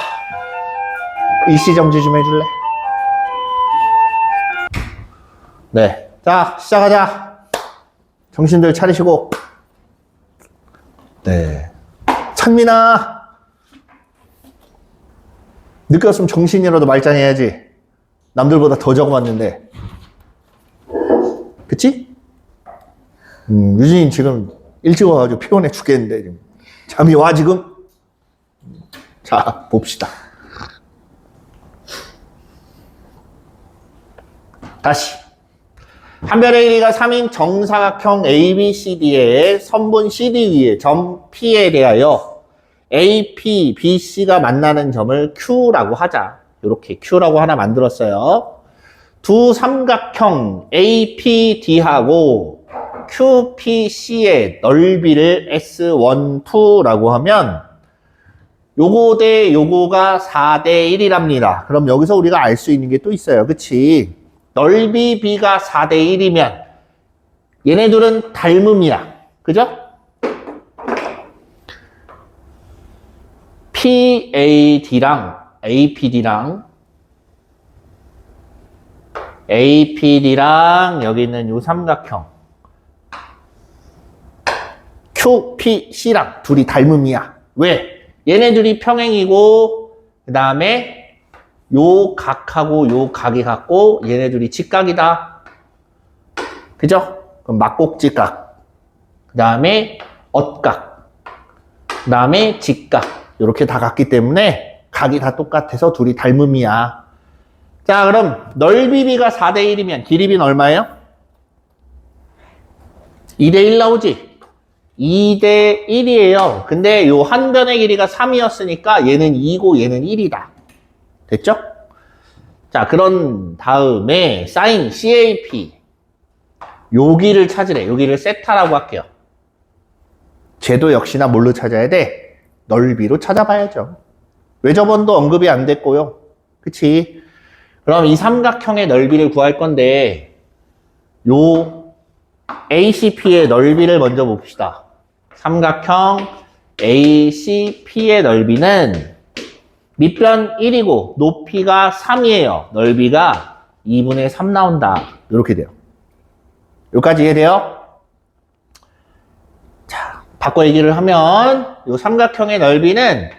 일시 정지 좀 해줄래? 네, 자, 시작하자. 정신들 차리시고. 네. 찬민아. 늦게 왔으면 정신이라도 말짱해야지. 남들보다 더 적어봤는데. 그치? 유진이 지금 일찍 와가지고 피곤해 죽겠는데, 지금. 잠이 와, 지금? 자, 봅시다. 다시. 한 별의 길이가 3인 정사각형 ABCD의 선분 CD 위에 점 P에 대하여 AP, BC가 만나는 점을 Q라고 하자. 이렇게 Q라고 하나 만들었어요. 두 삼각형 APD하고 QPC의 넓이를 S12라고 하면 요거 대 요거가 4대 1이랍니다. 그럼 여기서 우리가 알 수 있는 게 또 있어요. 그치? 넓이 B가 4대 1이면 얘네 둘은 닮음이야. 그죠? PAD랑 APD랑 여기 있는 요 삼각형 QPC랑 둘이 닮음이야. 왜? 얘네 둘이 평행이고 그 다음에 요 각하고 요 각이 같고 얘네 둘이 직각이다. 그죠? 그럼 막곡직각. 그 다음에 엇각. 그 다음에 직각. 이렇게 다 같기 때문에 각이 다 똑같아서 둘이 닮음이야. 자, 그럼 넓이 B가 4대 1이면 길이 B는 얼마예요? 2대 1 나오지? 2대 1이에요. 근데 요 한 변의 길이가 3이었으니까 얘는 2고 얘는 1이다. 됐죠? 자, 그런 다음에 sin CAP 여기를 찾으래. 여기를 세타라고 할게요. 쟤도 역시나 뭘로 찾아야 돼? 넓이로 찾아봐야죠. 왜 저번도 언급이 안 됐고요. 그치? 그럼 이 삼각형의 넓이를 구할 건데 요 ACP의 넓이를 먼저 봅시다. 삼각형 ACP의 넓이는 밑변 1이고 높이가 3이에요. 넓이가 2분의 3 나온다. 이렇게 돼요. 여기까지 이해돼요? 자, 바꿔 얘기를 하면 이 삼각형의 넓이는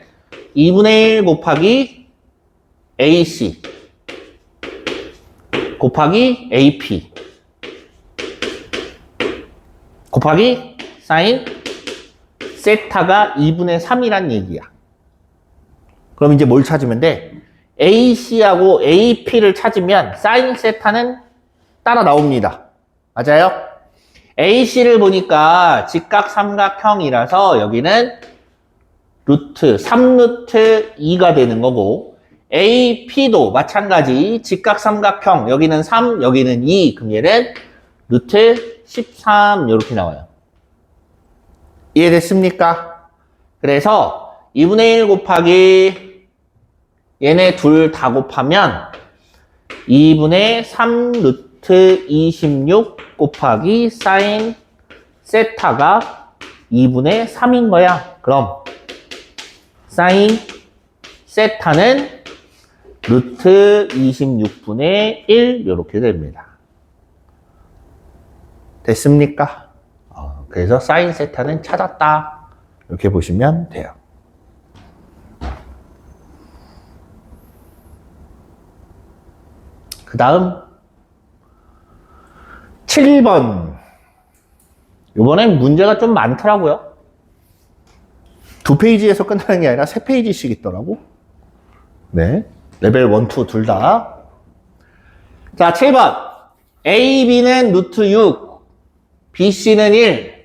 2분의 1 곱하기 AC 곱하기 AP 곱하기 사인 세타가 2분의 3이란 얘기야. 그럼 이제 뭘 찾으면 돼? AC하고 AP를 찾으면 사인 세타는 따라 나옵니다. 맞아요? AC를 보니까 직각삼각형이라서 여기는 루트 3루트 2가 되는 거고, AP도 마찬가지 직각삼각형, 여기는 3, 여기는 2, 그럼 얘는 루트 13 이렇게 나와요. 이해됐습니까? 그래서 2분의 1 곱하기 얘네 둘 다 곱하면 2분의 3 루트 26 곱하기 사인 세타가 2분의 3인 거야. 그럼 사인 세타는 루트 26분의 1 이렇게 됩니다. 됐습니까? 그래서 사인 세타는 찾았다. 이렇게 보시면 돼요. 그 다음 7번. 이번엔 문제가 좀 많더라고요. 2페이지에서 끝나는 게 아니라 3페이지씩 있더라고. 네. 레벨 1, 2 둘 다. 자, 7번. A, B는 루트 6, B, C는 1,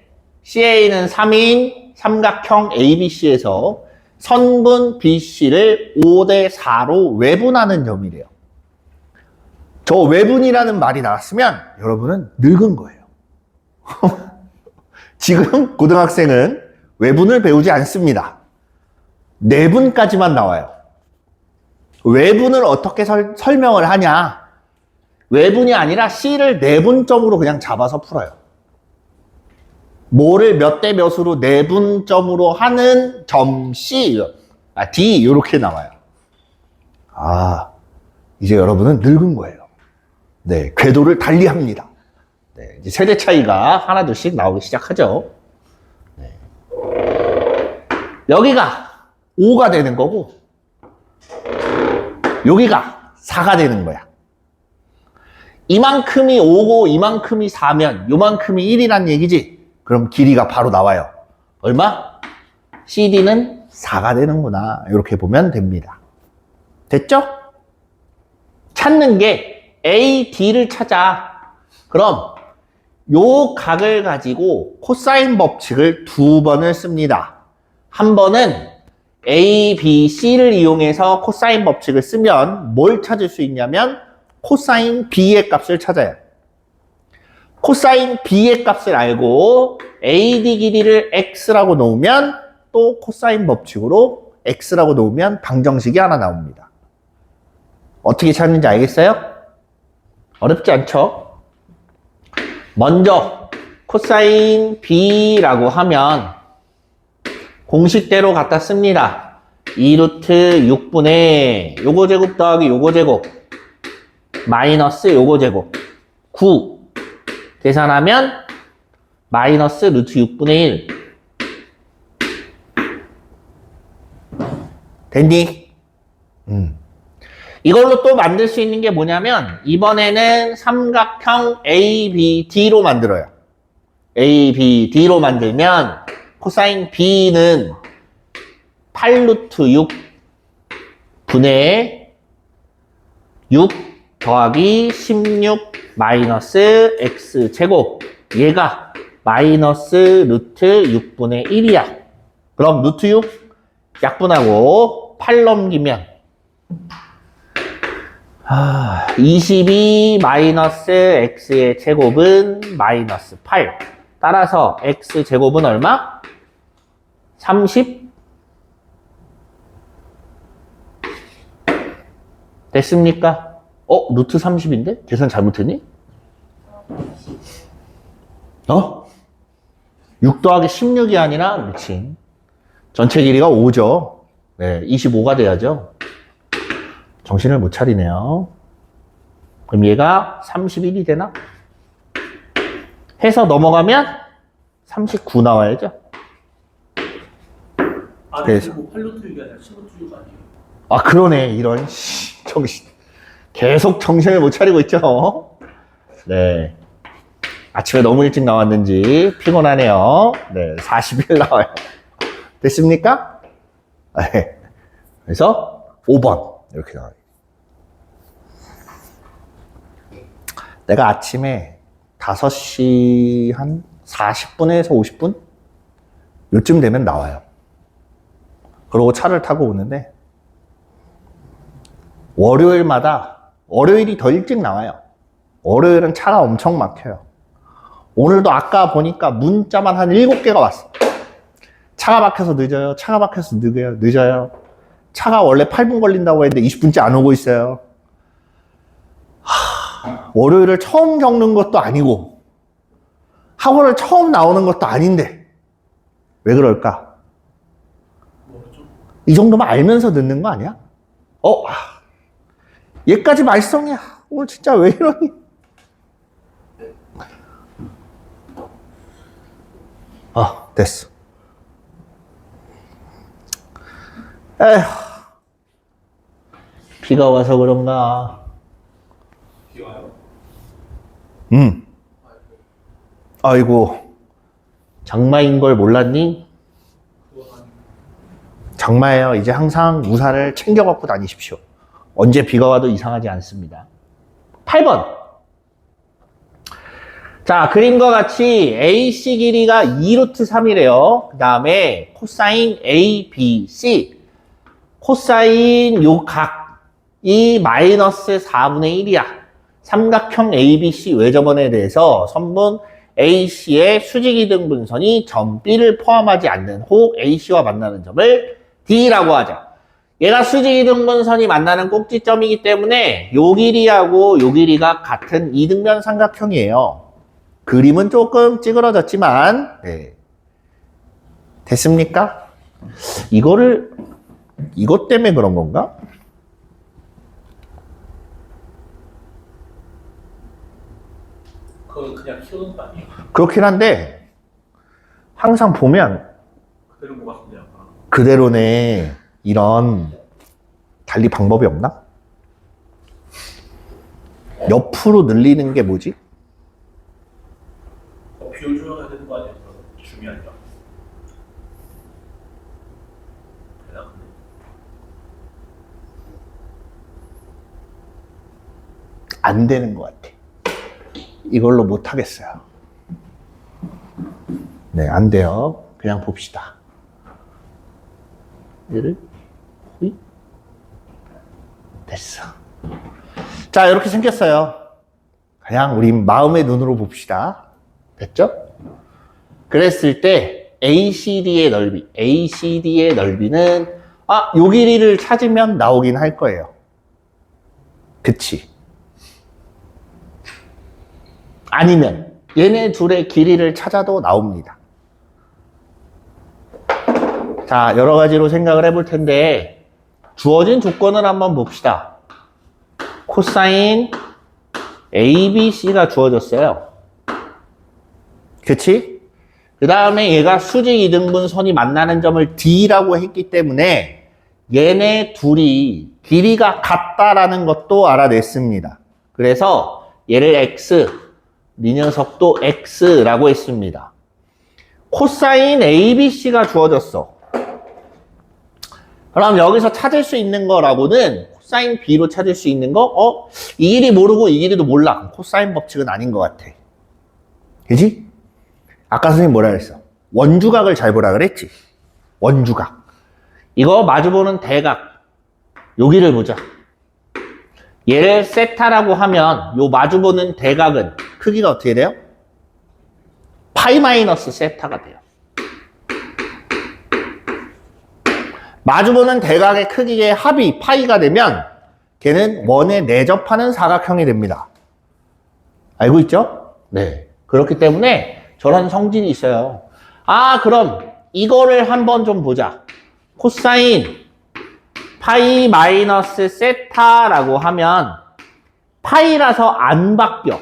CA는 3인 삼각형 ABC에서 선분 BC를 5대 4로 외분하는 점이래요. 저 외분이라는 말이 나왔으면 여러분은 늙은 거예요. 지금 고등학생은 외분을 배우지 않습니다. 내분까지만 나와요. 외분을 어떻게 설명을 하냐? 외분이 아니라 C를 내분점으로 그냥 잡아서 풀어요. 뭐를 몇 대 몇으로 내분점으로 하는 점 C, D 이렇게 나와요. 이제 여러분은 늙은 거예요. 네, 궤도를 달리합니다. 네, 이제 세대 차이가 하나둘씩 나오기 시작하죠. 네. 여기가 5가 되는 거고, 여기가 4가 되는 거야. 이만큼이 5고 이만큼이 4면 요만큼이 1이란 얘기지. 그럼 길이가 바로 나와요. 얼마? CD는 4가 되는구나. 이렇게 보면 됩니다. 됐죠? 찾는 게 AD를 찾아. 그럼 요 각을 가지고 코사인 법칙을 2번을 씁니다. 한 번은 A, B, C를 이용해서 코사인 법칙을 쓰면 뭘 찾을 수 있냐면 코사인 B의 값을 찾아요. 코사인 B의 값을 알고 AD 길이를 X라고 놓으면 또 코사인 법칙으로 X라고 놓으면 방정식이 하나 나옵니다. 어떻게 찾는지 알겠어요? 어렵지 않죠? 먼저 코사인 B라고 하면 공식대로 갖다 씁니다. 2루트 6분의 요거 제곱 더하기 요거 제곱 마이너스 요거 제곱 9 계산하면 마이너스 루트 6분의 1 됐니? 이걸로 또 만들 수 있는 게 뭐냐면 이번에는 삼각형 ABD로 만들어요. ABD로 만들면 코사인 B는 8루트 6분의 6 더하기 16 마이너스 X제곱 얘가 마이너스 루트 6분의 1이야. 그럼 루트 6 약분하고 8 넘기면 22 마이너스 X의 제곱은 마이너스 8. 따라서 X제곱은 얼마? 30? 됐습니까? 루트 30인데? 계산 잘못했니? 6 더하기 16이 아니라, 그렇지. 전체 길이가 5죠. 네, 25가 돼야죠. 정신을 못 차리네요. 그럼 얘가 31이 되나? 해서 넘어가면 39 나와야죠. 그래서 8루트 6이 아니라 10루트 6 아니에요? 그러네. 이런 정신. 계속 정신을 못 차리고 있죠? 네. 아침에 너무 일찍 나왔는지 피곤하네요. 네, 40일 나와요. 됐습니까? 네. 그래서 5번 이렇게 나와요. 내가 아침에 5시 한 40분에서 50분? 요쯤 되면 나와요. 그러고 차를 타고 오는데 월요일이 더 일찍 나와요. 월요일은 차가 엄청 막혀요. 오늘도 아까 보니까 문자만 한 7개가 왔어. 차가 막혀서 늦어요. 차가 막혀서 늦어요. 차가 원래 8분 걸린다고 했는데 20분째 안 오고 있어요. 월요일을 처음 겪는 것도 아니고 학원을 처음 나오는 것도 아닌데 왜 그럴까? 뭐죠? 이 정도만 알면서 늦는 거 아니야? 얘까지 말썽이야. 오늘 진짜 왜 이러니? 됐어. 에휴, 비가 와서 그런가? 비 와요? 아이고, 장마인 걸 몰랐니? 장마예요. 이제 항상 우산을 챙겨 갖고 다니십시오. 언제 비가 와도 이상하지 않습니다. 8번. 자, 그림과 같이 AC 길이가 2루트 3이래요. 그 다음에 코사인 ABC. 코사인 요 각이 마이너스 4분의 1이야. 삼각형 ABC 외접원에 대해서 선분 AC의 수직이등분선이 점 B를 포함하지 않는 혹 AC와 만나는 점을 D라고 하자. 얘가 수직이등분선이 만나는 꼭지점이기 때문에 요 길이하고 요 길이가 같은 이등변 삼각형이에요. 그림은 조금 찌그러졌지만 네. 됐습니까? 이것 때문에 그런 건가? 그건 그냥 키우는 거 아니에요? 그렇긴 한데 항상 보면 그런 거 같은데 약간. 그대로네. 이런 달리 방법이 없나? 옆으로 늘리는 게 뭐지? 비율 조정해야 되는 거 아니에요? 줌이 아니라. 안 되는 것 같아. 이걸로 못 하겠어요. 네, 안 돼요. 그냥 봅시다. 얘를 호이 됐어. 자, 이렇게 생겼어요. 그냥 우리 마음의 눈으로 봅시다. 됐죠? 그랬을 때 ACD의 넓이는 요 길이를 찾으면 나오긴 할 거예요. 그치? 아니면 얘네 둘의 길이를 찾아도 나옵니다. 자, 여러 가지로 생각을 해볼 텐데 주어진 조건을 한번 봅시다. 코사인 ABC가 주어졌어요. 그치? 그 다음에 얘가 수직 이등분선이 만나는 점을 D라고 했기 때문에 얘네 둘이 길이가 같다라는 것도 알아냈습니다. 그래서 얘를 X, 이 녀석도 X라고 했습니다. 코사인 ABC가 주어졌어. 그럼 여기서 찾을 수 있는 거라고는 코사인 B로 찾을 수 있는 거? 이 길이 모르고 이 길이도 몰라. 코사인 법칙은 아닌 것 같아. 그지? 아까 선생님 뭐라 그랬어? 원주각을 잘 보라 그랬지? 원주각. 이거 마주보는 대각. 여기를 보자. 얘를 세타라고 하면 요 마주보는 대각은 크기가 어떻게 돼요? 파이 마이너스 세타가 돼요. 마주보는 대각의 크기의 합이 파이가 되면 걔는 원에 내접하는 사각형이 됩니다. 알고 있죠? 네. 그렇기 때문에 저런 성질이 있어요. 그럼 이거를 한번 좀 보자. 코사인 파이 마이너스 세타라고 하면 파이라서 안 바뀌어.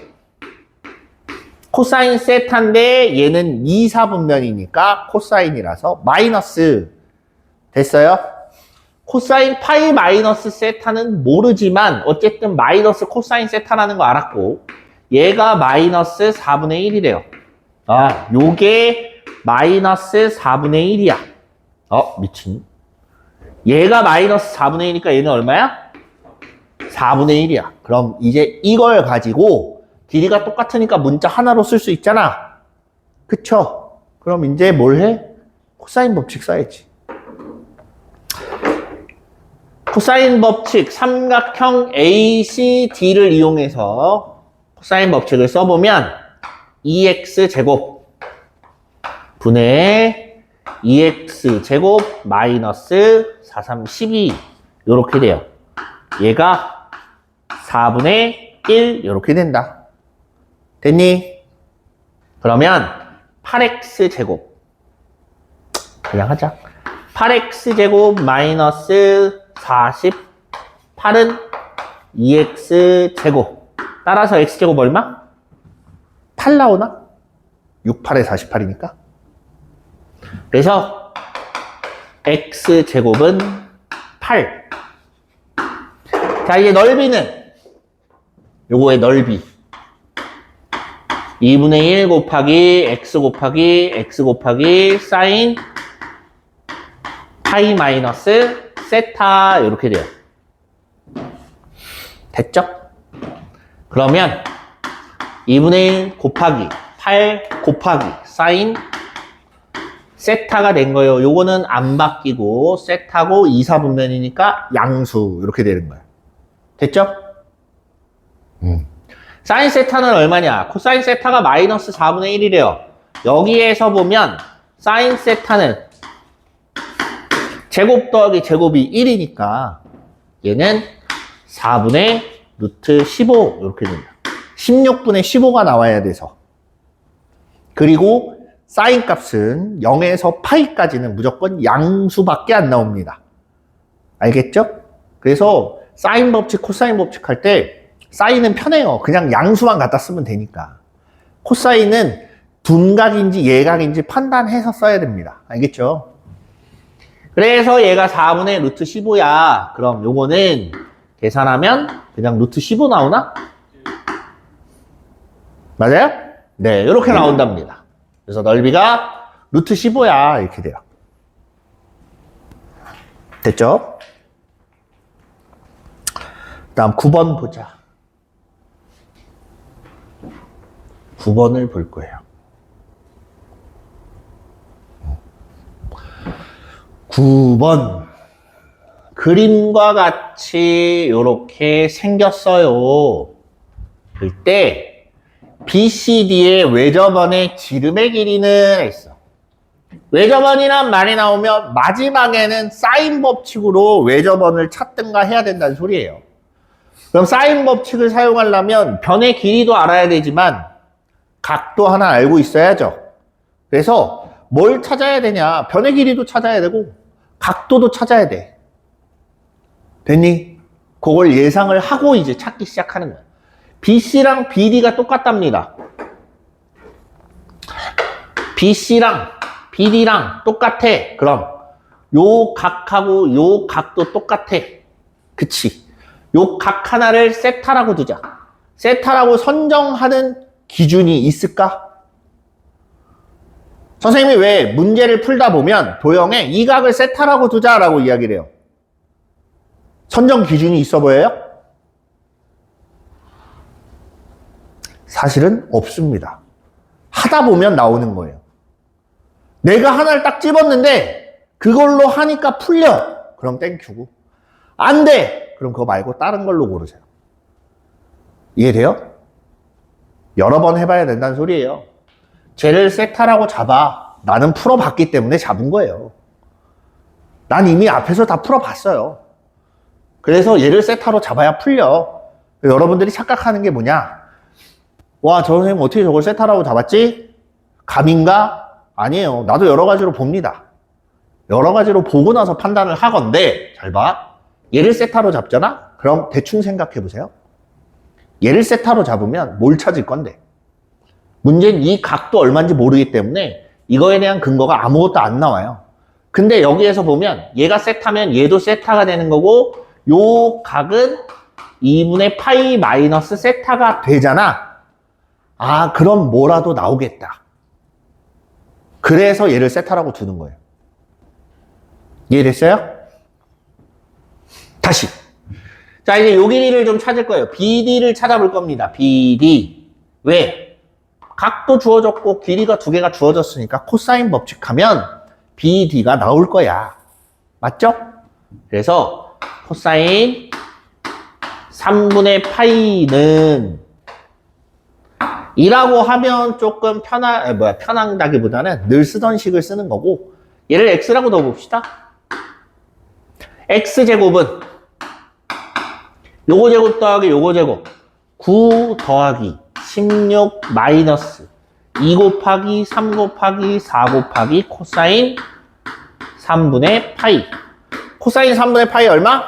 코사인 세타인데 얘는 2, 4분면이니까 코사인이라서 마이너스 됐어요? 코사인 파이 마이너스 세타는 모르지만 어쨌든 마이너스 코사인 세타라는 거 알았고 얘가 마이너스 4분의 1이래요. 아, 요게 마이너스 4분의 1이야. 미친. 얘가 마이너스 4분의 1이니까 얘는 얼마야? 4분의 1이야. 그럼 이제 이걸 가지고 길이가 똑같으니까 문자 하나로 쓸 수 있잖아. 그쵸? 그럼 이제 뭘 해? 코사인 법칙 써야지. 코사인 법칙 삼각형 ACD를 이용해서 코사인 법칙을 써보면 2x제곱 분의 2x제곱 마이너스 4, 3, 12 요렇게 돼요. 얘가 4분의 1 요렇게 된다. 됐니? 그러면 8x제곱 그냥 하자. 8x제곱 마이너스 48은 2x제곱 따라서 x제곱 얼마? 8 나오나? 6, 8에 48이니까. 그래서 x제곱은 8. 자, 이제 넓이는 요거의 넓이 2분의 1 곱하기 x 곱하기 사인 파이 마이너스 세타 이렇게 돼요. 됐죠? 그러면 2분의 1 곱하기 8 곱하기 사인 세타가 된 거예요. 요거는 안 바뀌고 세타고 2, 4분면이니까 양수 이렇게 되는 거예요. 됐죠? 사인 세타는 얼마냐? 코사인 세타가 마이너스 4분의 1이래요. 여기에서 보면 사인 세타는 제곱 더하기 제곱이 1이니까 얘는 4분의 루트 15 이렇게 됩니다. 16분의 15가 나와야 돼서. 그리고 사인 값은 0에서 파이까지는 무조건 양수밖에 안 나옵니다. 알겠죠? 그래서 사인 법칙, 코사인 법칙 할 때 사인은 편해요. 그냥 양수만 갖다 쓰면 되니까. 코사인은 둔각인지 예각인지 판단해서 써야 됩니다. 알겠죠? 그래서 얘가 4분의 루트 15야. 그럼 요거는 계산하면 그냥 루트 15 나오나? 맞아요? 네, 이렇게 나온답니다. 그래서 넓이가 루트 15야. 이렇게 돼요. 됐죠? 다음 9번 보자. 9번을 볼 거예요. 9번. 그림과 같이 이렇게 생겼어요. 그때 BCD의 외접원의 지름의 길이는 있어. 외접원이란 말이 나오면 마지막에는 사인 법칙으로 외접원을 찾든가 해야 된다는 소리예요. 그럼 사인 법칙을 사용하려면 변의 길이도 알아야 되지만 각도 하나 알고 있어야죠. 그래서 뭘 찾아야 되냐? 변의 길이도 찾아야 되고 각도도 찾아야 돼. 됐니? 그걸 예상을 하고 이제 찾기 시작하는 거야. BC랑 BD가 똑같답니다. BC랑 BD랑 똑같아. 그럼 요 각하고 요 각도 똑같아. 그치? 요 각 하나를 세타라고 두자. 세타라고 선정하는 기준이 있을까? 선생님이 왜 문제를 풀다 보면 도형에 이 각을 세타라고 두자라고 이야기를 해요. 선정 기준이 있어 보여요? 사실은 없습니다. 하다 보면 나오는 거예요. 내가 하나를 딱 집었는데 그걸로 하니까 풀려. 그럼 땡큐고. 안 돼. 그럼 그거 말고 다른 걸로 고르세요. 이해돼요? 여러 번 해봐야 된다는 소리예요. 쟤를 세타라고 잡아. 나는 풀어봤기 때문에 잡은 거예요. 난 이미 앞에서 다 풀어봤어요. 그래서 얘를 세타로 잡아야 풀려. 여러분들이 착각하는 게 뭐냐? 와, 저 선생님 어떻게 저걸 세타라고 잡았지? 감인가? 아니에요. 나도 여러 가지로 봅니다. 여러 가지로 보고 나서 판단을 하건데, 잘 봐. 얘를 세타로 잡잖아? 그럼 대충 생각해 보세요. 얘를 세타로 잡으면 뭘 찾을 건데? 문제는 이 각도 얼마인지 모르기 때문에 이거에 대한 근거가 아무것도 안 나와요. 근데 여기에서 보면 얘가 세타면 얘도 세타가 되는 거고 요 각은 2분의 파이 마이너스 세타가 되잖아. 아, 그럼 뭐라도 나오겠다. 그래서 얘를 세타라고 두는 거예요. 이해됐어요? 다시. 자, 이제 요 길이를 좀 찾을 거예요. BD를 찾아볼 겁니다. BD. 왜? 각도 주어졌고 길이가 두 개가 주어졌으니까 코사인 법칙하면 BD가 나올 거야. 맞죠? 그래서 코사인 3분의 파이는 이라고 하면 조금 편한다기보다는 늘 쓰던 식을 쓰는 거고 얘를 x라고 넣어봅시다. x제곱은 요거 제곱 더하기 요거 제곱 9 더하기 16 마이너스 2 곱하기 3 곱하기 4 곱하기 코사인 3분의 파이. 코사인 3분의 파이 얼마?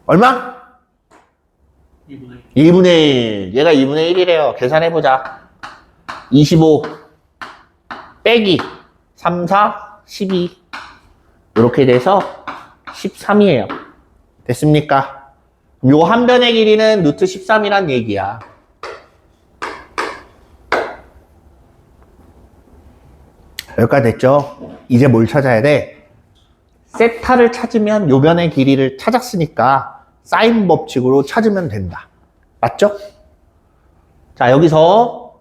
얼마? 2분의 2분의 1. 얘가 2분의 1이래요. 계산해보자. 25 빼기 3, 4, 12 이렇게 돼서 13이에요. 됐습니까? 요 한 변의 길이는 루트 13이란 얘기야. 여기까지 됐죠? 이제 뭘 찾아야 돼? 세타를 찾으면 요 변의 길이를 찾았으니까 사인 법칙으로 찾으면 된다. 맞죠? 자, 여기서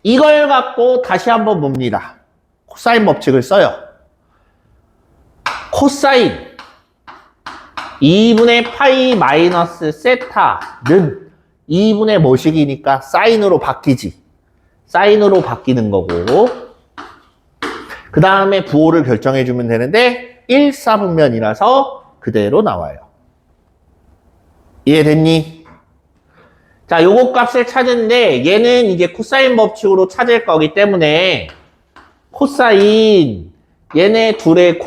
이걸 갖고 다시 한번 봅니다. 코사인 법칙을 써요. 코사인 2분의 파이 마이너스 세타는 2분의 뭐식이니까 사인으로 바뀌지. 사인으로 바뀌는 거고 그 다음에 부호를 결정해주면 되는데 1, 4분면이라서 그대로 나와요. 이해됐니? 자, 요거 값을 찾는데 얘는 이제 코사인 법칙으로 찾을 거기 때문에 코사인 얘네 둘의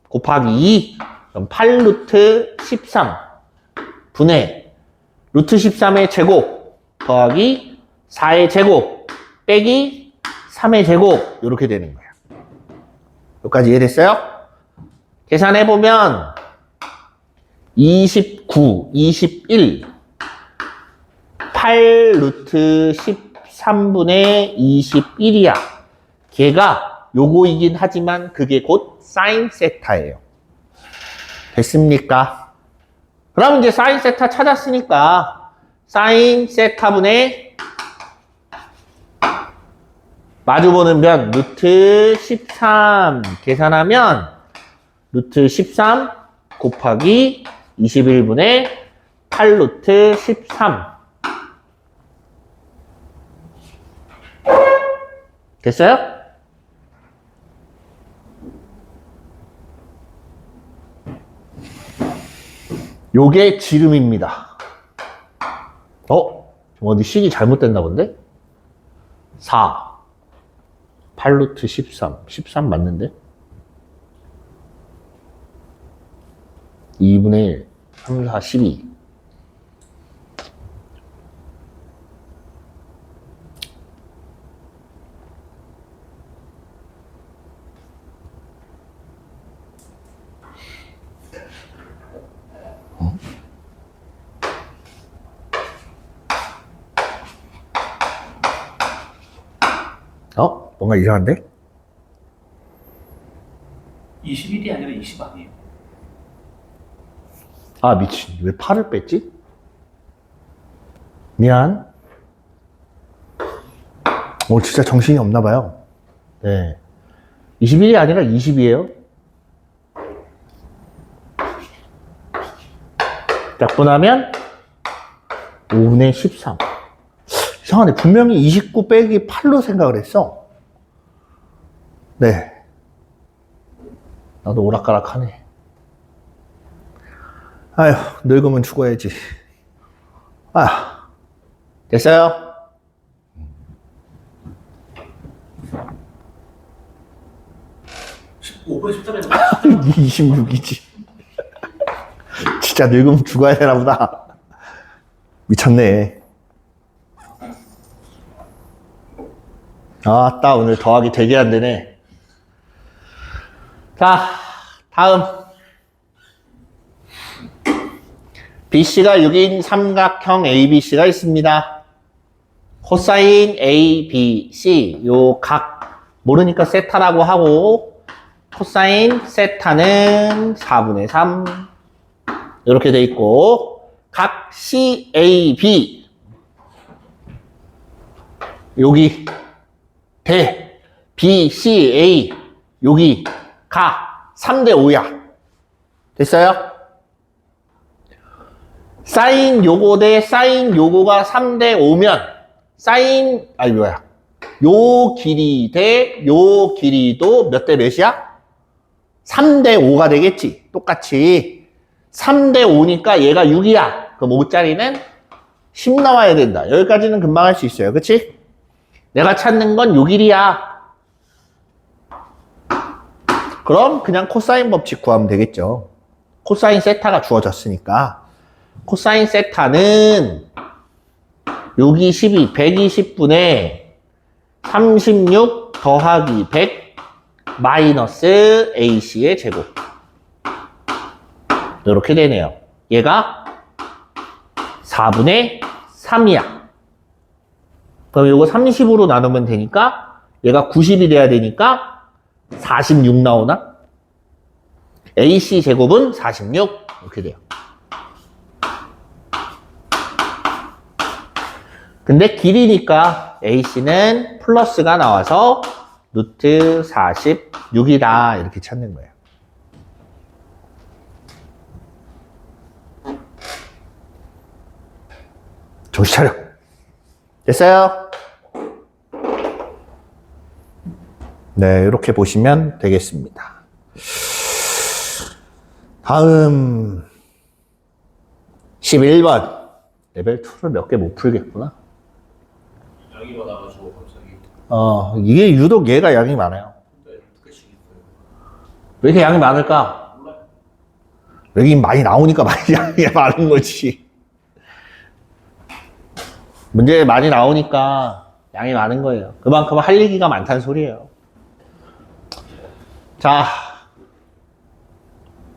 곱하기 2 그럼 8루트 13 분의 루트 13의 제곱 더하기 4의 제곱 빼기 3의 제곱 이렇게 되는 거야. 여기까지 이해됐어요? 계산해보면 29, 21 8루트 13분의 21이야. 걔가 요거이긴 하지만 그게 곧 사인 세타예요. 됐습니까? 그럼 이제 사인 세타 찾았으니까 사인 세타분의 마주보는 변 루트 13 계산하면 루트 13 곱하기 21분의 8루트 13 됐어요? 요게 지름입니다. 어디 식이 잘못됐나 본데? 4 8루트 13 맞는데? 2분의 1 3, 4, 12 뭔가 이상한데? 21이 아니라 20 아니에요? 아, 미친. 왜 8을 뺐지? 미안. 진짜 정신이 없나 봐요. 네. 21이 아니라 20이에요. 약분하면 5분의 13. 이상하네. 분명히 29 빼기 8로 생각을 했어. 네. 나도 오락가락하네. 아휴, 늙으면 죽어야지. 됐어요? 오 5분 13에 26이지. 진짜 늙으면 죽어야 되나 보다. 미쳤네. 아따, 오늘 더하기 되게 안 되네. 자, 다음. BC가 6인 삼각형 ABC가 있습니다. 코사인 ABC, 요 각, 모르니까 세타라고 하고, 코사인 세타는 4분의 3. 이렇게 돼 있고, 각 CAB, 여기, 대, BCA, 여기, 가, 3대 5야. 됐어요? 사인 요거 대 사인 요거가 3대 5면, 요 길이 대 요 길이도 몇 대 몇이야? 3대 5가 되겠지. 똑같이. 3대 5니까 얘가 6이야. 그럼 5짜리는 10 나와야 된다. 여기까지는 금방 할 수 있어요. 그치? 내가 찾는 건 요 길이야. 그럼 그냥 코사인 법칙 구하면 되겠죠. 코사인 세타가 주어졌으니까. 코사인 세타는 여기 12, 120분의 36 더하기 100 마이너스 AC의 제곱. 이렇게 되네요. 얘가 4분의 3이야. 그럼 이거 30으로 나누면 되니까 얘가 90이 돼야 되니까 46 나오나? AC 제곱은 46 이렇게 돼요. 근데 길이니까 AC는 플러스가 나와서 루트 46이다 이렇게 찾는 거예요. 정신 차려. 됐어요? 네, 이렇게 보시면 되겠습니다. 다음 11번. 레벨 2를 몇 개 못 풀겠구나. 양이 많아가지고 갑자기. 이게 유독 얘가 양이 많아요. 근데 두 개씩 있어요. 왜 이렇게 양이 많을까? 몰라요. 여기 많이 나오니까 양이 많은 거지. 문제 많이 나오니까 양이 많은 거예요. 그만큼 할 얘기가 많다는 소리예요. 자,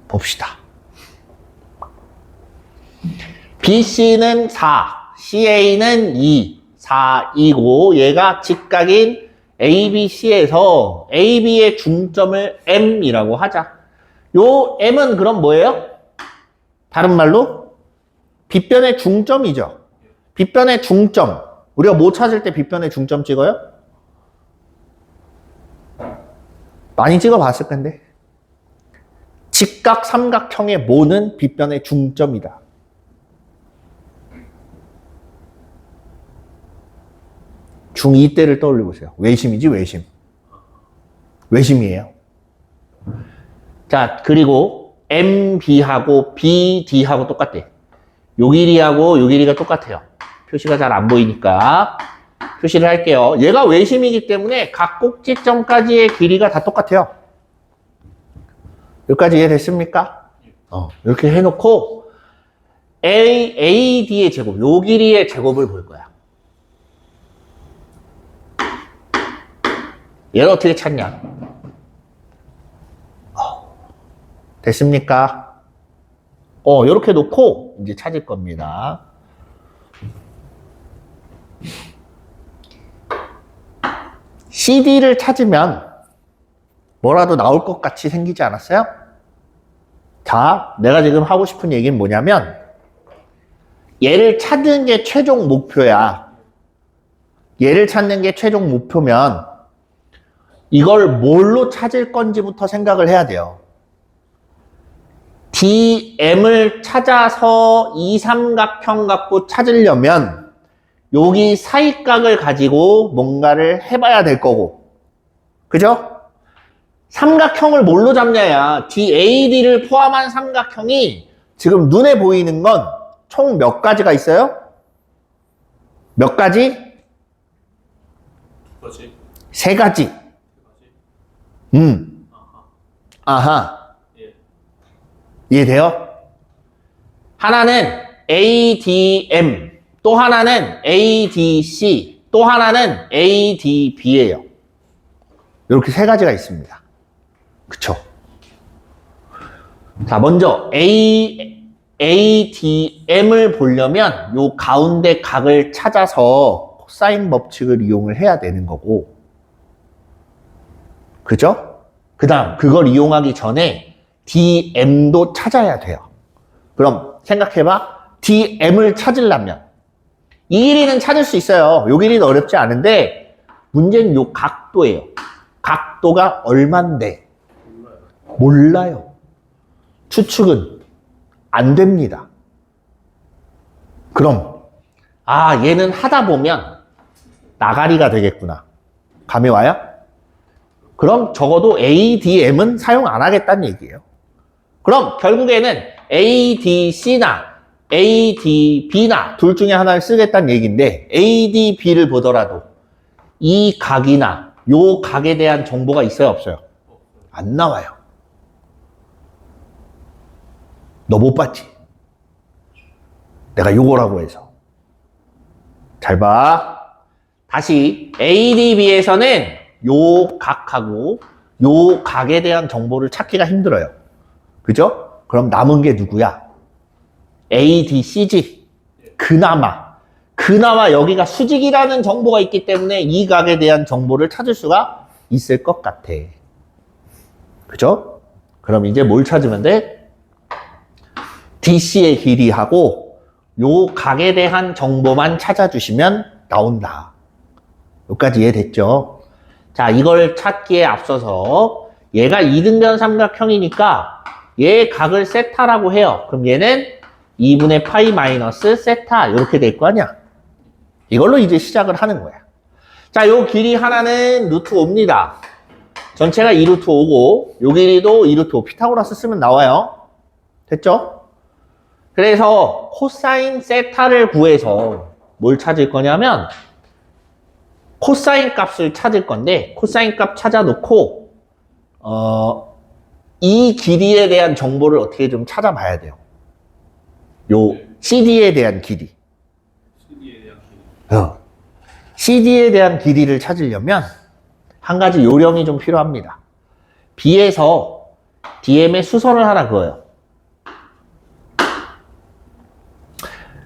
봅시다. BC는 4, CA는 2, 4, 2고 얘가 직각인 ABC에서 AB의 중점을 M이라고 하자. 요 M은 그럼 뭐예요? 다른 말로 빗변의 중점이죠. 빗변의 중점. 우리가 뭐 찾을 때 빗변의 중점 찍어요? 많이 찍어봤을 건데. 직각 삼각형의 모는 빗변의 중점이다. 중2 때를 떠올려 보세요. 외심이지, 외심. 외심이에요. 자, 그리고 MB하고 BD하고 똑같대. 요 길이하고 요 길이가 똑같아요. 표시가 잘 안 보이니까 표시를 할게요. 얘가 외심이기 때문에 각 꼭지점까지의 길이가 다 똑같아요. 여기까지 이해됐습니까? 이렇게 해놓고 AD의 제곱, 요 길이의 제곱을 볼 거야. 얘를 어떻게 찾냐? 됐습니까? 이렇게 놓고 이제 찾을 겁니다. CD를 찾으면 뭐라도 나올 것 같이 생기지 않았어요? 자, 내가 지금 하고 싶은 얘기는 뭐냐면 얘를 찾는 게 최종 목표야. 얘를 찾는 게 최종 목표면 이걸 뭘로 찾을 건지부터 생각을 해야 돼요. DM을 찾아서 이 삼각형 갖고 찾으려면 여기 사이각을 가지고 뭔가를 해봐야 될 거고. 그죠? 삼각형을 뭘로 잡냐야. DAD를 포함한 삼각형이 지금 눈에 보이는 건 총 몇 가지가 있어요? 몇 가지? 뭐지? 3가지. 아하. 예. 이해돼요? 하나는 ADM, 또 하나는 ADC, 또 하나는 ADB예요. 이렇게 세 가지가 있습니다. 그쵸? 자, 먼저 ADM을 보려면 요 가운데 각을 찾아서 코사인 법칙을 이용을 해야 되는 거고, 그죠? 그 다음 그걸 이용하기 전에 DM도 찾아야 돼요. 그럼 생각해봐. DM을 찾으려면 이 길이는 찾을 수 있어요. 요 길이는 어렵지 않은데 문제는 요 각도예요. 각도가 얼만데? 몰라요. 추측은 안 됩니다. 그럼 얘는 하다 보면 나가리가 되겠구나. 감이 와요? 그럼 적어도 ADM은 사용 안 하겠다는 얘기예요. 그럼 결국에는 ADC나 ADB나 둘 중에 하나를 쓰겠다는 얘기인데, ADB를 보더라도 이 각이나 요 각에 대한 정보가 있어요, 없어요? 안 나와요. 너 못 봤지? 내가 요거라고 해서. 잘 봐. 다시 ADB에서는 요 각하고 요 각에 대한 정보를 찾기가 힘들어요. 그죠? 그럼 남은 게 누구야? ADC지. 그나마 여기가 수직이라는 정보가 있기 때문에 이 각에 대한 정보를 찾을 수가 있을 것 같아. 그죠? 그럼 이제 뭘 찾으면 돼? DC의 길이하고 요 각에 대한 정보만 찾아주시면 나온다. 여기까지 이해됐죠? 자, 이걸 찾기에 앞서서 얘가 이등변 삼각형이니까 얘 각을 세타라고 해요. 그럼 얘는 2분의 파이 마이너스 세타 이렇게 될 거 아니야. 이걸로 이제 시작을 하는 거야. 자, 요 길이 하나는 루트 5입니다. 전체가 2루트 5고 요 길이도 2루트 5. 피타고라스 쓰면 나와요. 됐죠? 그래서 코사인 세타를 구해서 뭘 찾을 거냐면 코사인 값을 찾을 건데, 코사인 값 찾아놓고 이 길이에 대한 정보를 어떻게 좀 찾아봐야 돼요. 요 CD에 대한 길이. CD에 대한 길이를 찾으려면 한 가지 요령이 좀 필요합니다. B에서 DM의 수선을 하나 그어요.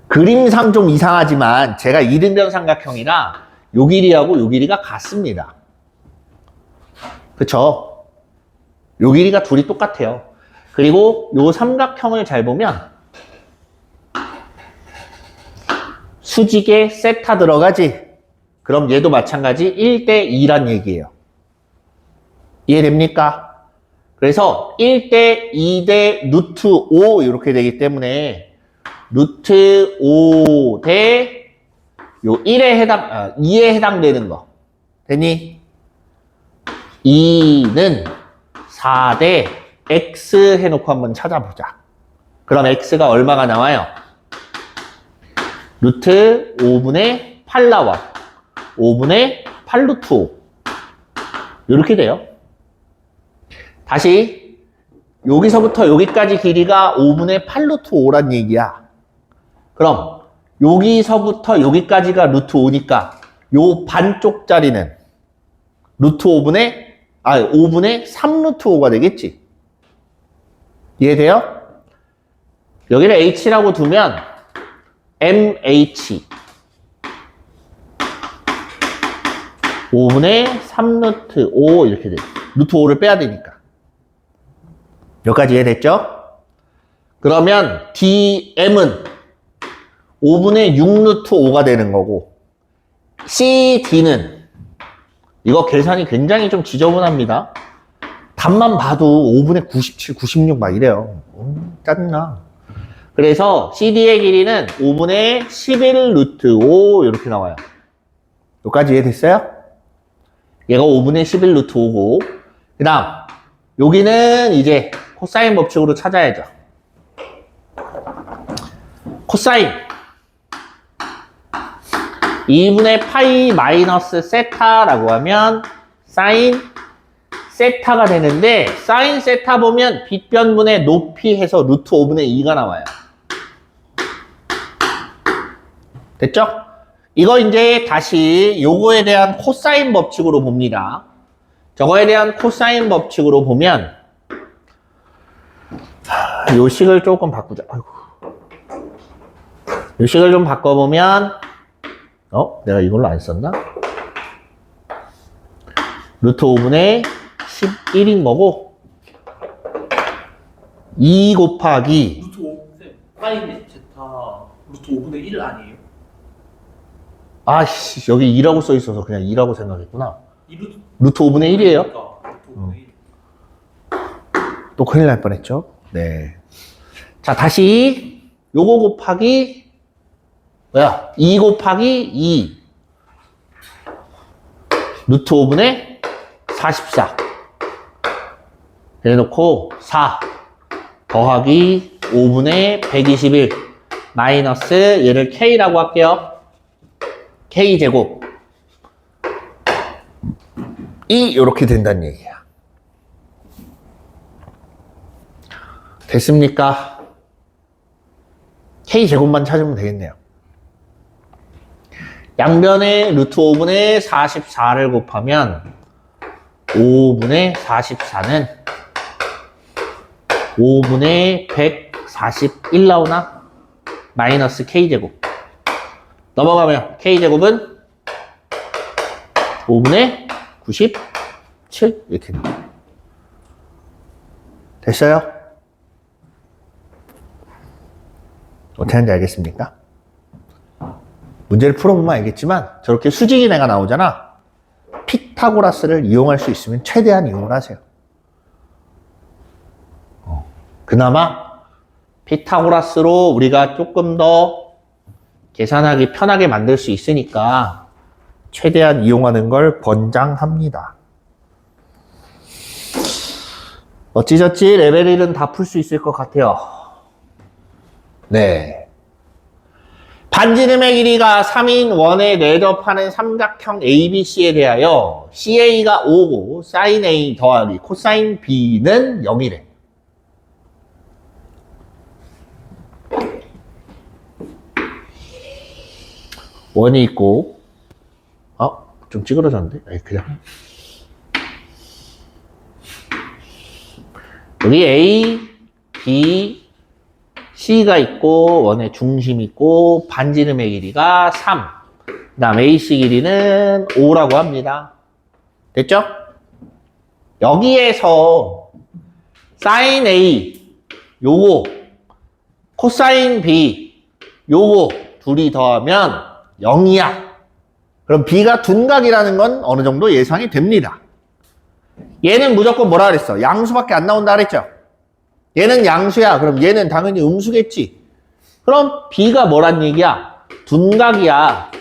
그림상 좀 이상하지만 제가 이등변 삼각형이라 요 길이하고 요 길이가 같습니다. 그쵸? 요 길이가 둘이 똑같아요. 그리고 요 삼각형을 잘 보면 수직에 세타 들어가지? 그럼 얘도 마찬가지 1대 2란 얘기예요. 이해됩니까? 그래서 1대 2대 루트 5 이렇게 되기 때문에 루트 5 대 요 2에 해당되는 거. 되니? 2는 4대 x 해놓고 한번 찾아보자. 그럼 x가 얼마가 나와요? 루트 5분의 8 나와. 5분의 8 루트 5. 이렇게 돼요. 다시 여기서부터 여기까지 길이가 5분의 8 루트 5란 얘기야. 그럼 여기서부터 여기까지가 루트 5니까 요 반쪽짜리는 루트 5분의 3 루트 5가 되겠지. 이해돼요? 여기를 h라고 두면 mh 5분의 3 루트 5 이렇게 돼. 루트 5를 빼야 되니까. 여기까지 이해됐죠? 그러면 DM은 5분의 6 루트 5가 되는 거고, CD는 이거 계산이 굉장히 좀 지저분합니다. 답만 봐도 5분의 97, 96 막 이래요. 짜증나. 그래서 CD의 길이는 5분의 11 루트 5 이렇게 나와요. 여기까지 이해됐어요? 얘가 5분의 11 루트 5고, 그 다음 여기는 이제 코사인 법칙으로 찾아야죠. 코사인 2분의 파이 마이너스 세타라고 하면 사인 세타가 되는데, 사인 세타 보면 빗변분의 높이 해서 루트 5분의 2가 나와요. 됐죠? 이거 이제 다시 요거에 대한 코사인 법칙으로 봅니다. 저거에 대한 코사인 법칙으로 보면 요 식을 조금 바꾸자. 아이고. 요 식을 좀 바꿔보면 내가 이걸로 안 썼나? 루트 5분의 11인 거고 2 곱하기 루트 5, 사인 제타 루트 5분의 1 아니에요? 아씨 여기 2라고 써 있어서 그냥 2라고 생각했구나. 이 루트 루트 5분의 1이에요. 루트 5분의 1. 또 큰일 날 뻔했죠. 네. 자, 다시 요거 곱하기 2 곱하기 2 루트 5분의 44 해놓고 4 더하기 5분의 121 마이너스 얘를 K라고 할게요. K제곱 이렇게 된다는 얘기야. 됐습니까? K제곱만 찾으면 되겠네요. 양변에 루트 5분의 44를 곱하면 5분의 44는 5분의 141 나오나? 마이너스 K제곱. 넘어가면 K제곱은 5분의 97 이렇게 나와요. 됐어요? 어떻게 하는지 알겠습니까? 문제를 풀어보면 알겠지만 저렇게 수직인 애가 나오잖아. 피타고라스를 이용할 수 있으면 최대한 이용을 하세요. 그나마 피타고라스로 우리가 조금 더 계산하기 편하게 만들 수 있으니까 최대한 이용하는 걸 권장합니다. 어찌저찌 레벨 1은 다 풀 수 있을 것 같아요. 네. 반지름의 길이가 3인 원에 내접하는 삼각형 ABC에 대하여 CA가 5고 sin A 더하기 코사인 B는 0이래. 원이 있고 좀 찌그러졌는데? 아니, 그냥 여기 A, B, C가 있고 원의 중심 있고 반지름의 길이가 3 그 다음 AC 길이는 5라고 합니다. 됐죠? 여기에서 sin A 요거 코사인 B 요거 둘이 더하면 0이야. 그럼 B가 둔각이라는 건 어느 정도 예상이 됩니다. 얘는 무조건 뭐라 그랬어? 양수밖에 안 나온다 그랬죠? 얘는 양수야. 그럼 얘는 당연히 음수겠지. 그럼 B가 뭐란 얘기야? 둔각이야.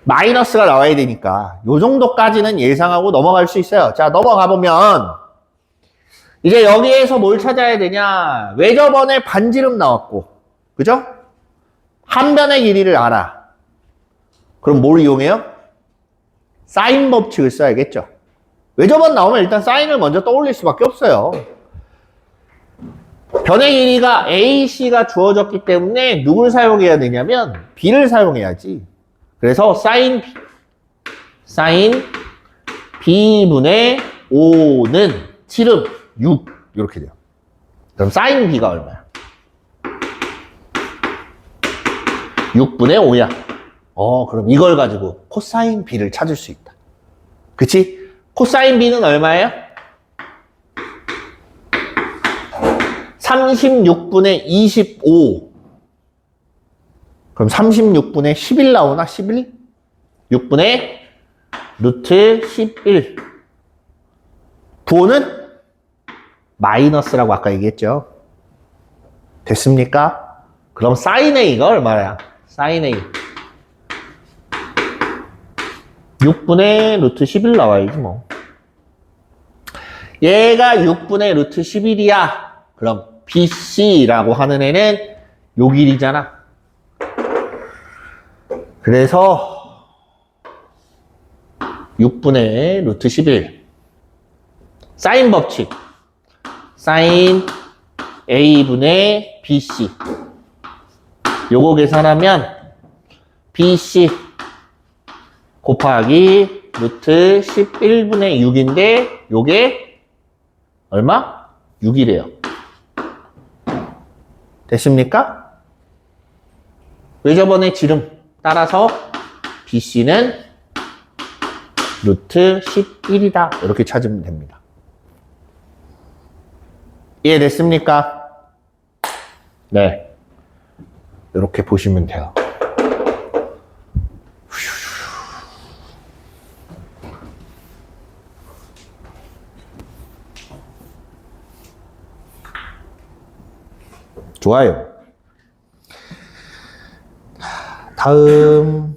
마이너스가 나와야 되니까 요 정도까지는 예상하고 넘어갈 수 있어요. 자, 넘어가 보면 이제 여기에서 뭘 찾아야 되냐? 외접원의 반지름 나왔고, 그죠? 한 변의 길이를 알아. 그럼 뭘 이용해요? 사인 법칙을 써야겠죠. 외접원 나오면 일단 사인을 먼저 떠올릴 수밖에 없어요. 변의 길이가 AC가 주어졌기 때문에 누굴 사용해야 되냐면 B를 사용해야지. 그래서 사인 B분의 5는 7음 6 이렇게 돼요. 그럼 사인 B가 얼마야? 6분의 5야. 그럼 이걸 가지고 코사인 B를 찾을 수 있다. 그치? 코사인 B는 얼마예요? 36분의 25. 그럼 36분의 11 나오나? 11? 6분의 루트 11. 부호는 마이너스라고 아까 얘기했죠. 됐습니까? 그럼 사인 A가 얼마야? 사인 A. 6분의 루트 11 나와야지 뭐. 얘가 6분의 루트 11이야. 그럼 BC라고 하는 애는 요 길이잖아. 그래서 6분의 루트 11 사인 법칙 사인 A분의 BC 요거 계산하면 BC 곱하기 루트 11분의 6인데 요게 얼마? 6이래요. 됐습니까? 왜 저번에 지름 따라서 BC는 루트 11이다. 이렇게 찾으면 됩니다. 이해됐습니까? 네. 이렇게 보시면 돼요. 좋아요. 다음.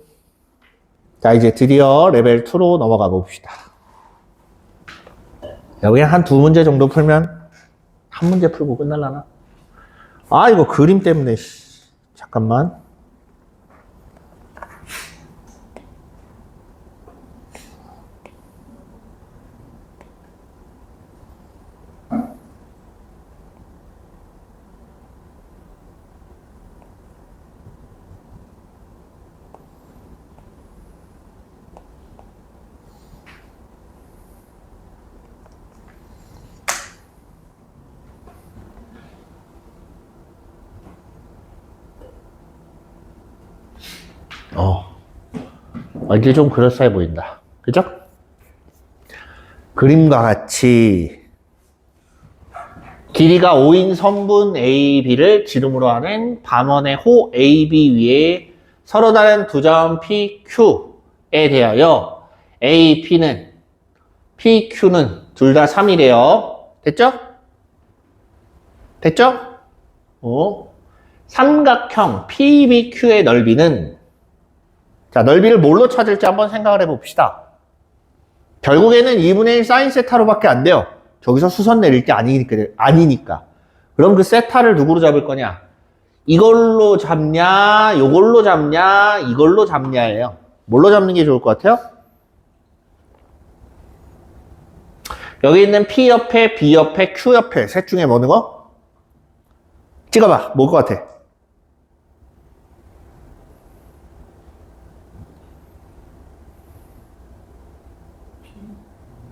자, 이제 드디어 레벨 2로 넘어가 봅시다. 여기 한 두 문제 정도 풀면 한 문제 풀고 끝날라나? 아, 이거 그림 때문에, 잠깐만. 이제 좀 그럴싸해 보인다. 그죠? 그림과 같이 길이가 5인 선분 AB를 지름으로 하는 반원의 호 AB 위에 서로 다른 두 점 PQ에 대하여 AP는 PQ는 둘 다 3이래요. 됐죠? 됐죠? 삼각형 PBQ의 넓이는, 자, 넓이를 뭘로 찾을지 한번 생각을 해봅시다. 결국에는 2분의 1 사인 세타로밖에 안 돼요. 저기서 수선 내릴 게 아니니까. 그럼 그 세타를 누구로 잡을 거냐? 이걸로 잡냐, 요걸로 잡냐, 이걸로 잡냐예요. 뭘로 잡는 게 좋을 것 같아요? 여기 있는 P 옆에, B 옆에, Q 옆에 셋 중에 어느 거? 찍어봐. 뭘 것 같아?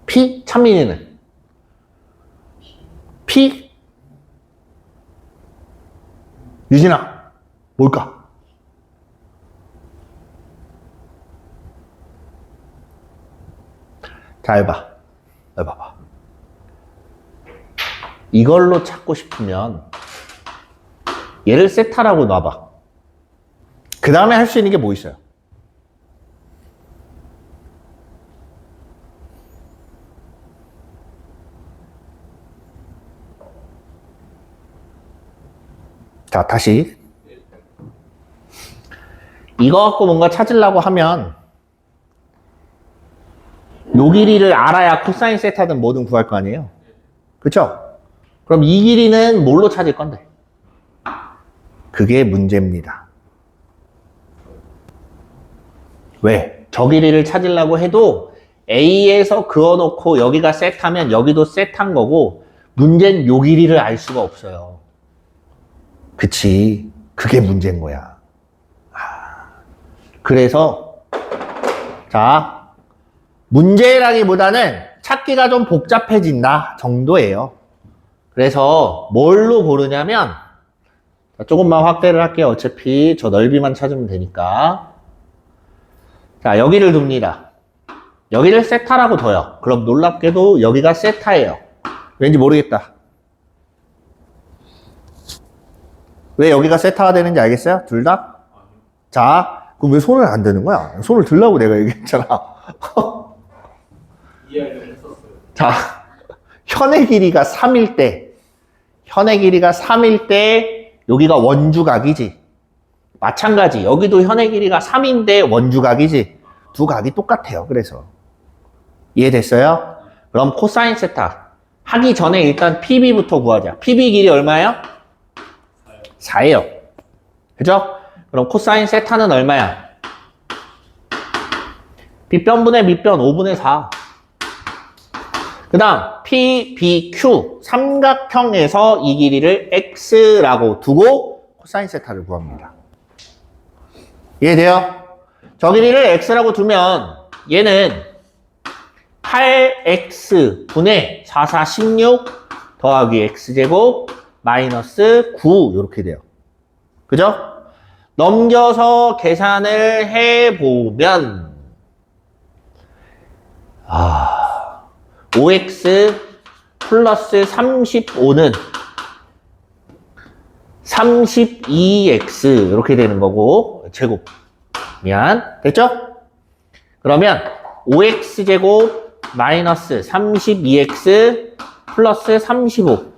P? 찬민이는? P? 유진아, 뭘까? 자, 해봐. 해봐봐. 이걸로 찾고 싶으면 얘를 세타라고 놔봐. 그 다음에 할 수 있는 게 뭐 있어요? 자, 다시. 이거 갖고 뭔가 찾으려고 하면 요 길이를 알아야 코사인 세타든 뭐든 구할 거 아니에요? 그쵸? 그럼 이 길이는 뭘로 찾을 건데? 그게 문제입니다. 왜? 저 길이를 찾으려고 해도 A에서 그어놓고 여기가 세타면 여기도 세타인 거고, 문제는 요 길이를 알 수가 없어요. 그치. 그게 문제인 거야. 그래서, 자, 문제라기보다는 찾기가 좀 복잡해진다 정도예요. 그래서 뭘로 고르냐면, 조금만 확대를 할게요. 어차피 저 넓이만 찾으면 되니까. 자, 여기를 둡니다. 여기를 세타라고 둬요. 그럼 놀랍게도 여기가 세타예요. 왠지 모르겠다. 왜 여기가 세타가 되는지 알겠어요? 둘 다? 자, 그럼 왜 손을 안 대는 거야? 손을 들라고 내가 얘기했잖아. 이해하려고 했었어요. 자, 현의 길이가 3일 때, 여기가 원주각이지. 마찬가지. 여기도 현의 길이가 3인데 원주각이지. 두 각이 똑같아요. 그래서. 이해됐어요? 그럼 코사인 세타. 하기 전에 일단 PB부터 구하자. PB 길이 얼마예요? 4예요. 그죠? 그럼 코사인 세타는 얼마야? 빗변분의 밑변 5분의 4. 그 다음 PBQ 삼각형에서 이 길이를 X라고 두고 코사인 세타를 구합니다. 이해돼요? 저 길이를 x라고 두면 얘는 8x 분의 4, 4, 16 더하기 x제곱 마이너스 9 이렇게 돼요. 그죠? 넘겨서 계산을 해보면 5x 플러스 35는 32x 이렇게 되는 거고 제곱 미안 됐죠? 그러면 5x제곱 마이너스 32x 플러스 35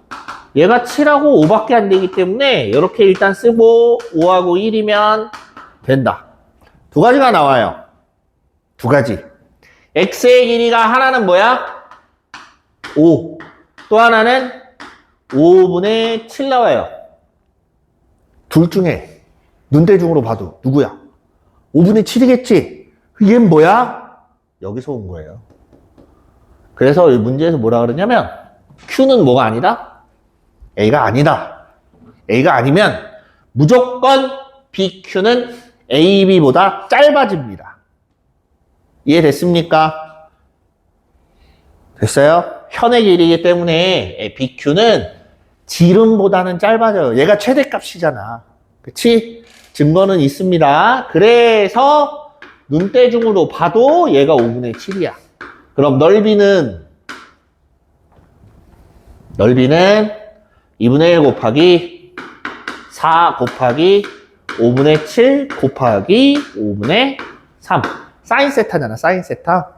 얘가 7하고 5밖에 안 되기 때문에 이렇게 일단 쓰고 5하고 1이면 된다. 두 가지가 나와요. 두 가지. x의 길이가 하나는 뭐야? 5. 또 하나는 5분의 7 나와요. 둘 중에 눈대중으로 봐도 누구야? 5분의 7이겠지? 얘는 뭐야? 여기서 온 거예요. 그래서 이 문제에서 뭐라 그러냐면 Q는 뭐가 아니다? A가 아니다. A가 아니면 무조건 BQ는 AB보다 짧아집니다. 이해됐습니까? 됐어요? 현의 길이기 때문에 BQ는 지름보다는 짧아져요. 얘가 최대값이잖아. 그치? 증거는 있습니다. 그래서 눈대중으로 봐도 얘가 5분의 7이야. 그럼 넓이는 2분의 1 곱하기 4 곱하기 5분의 7 곱하기 5분의 3. 사인 세타잖아, 사인 세타.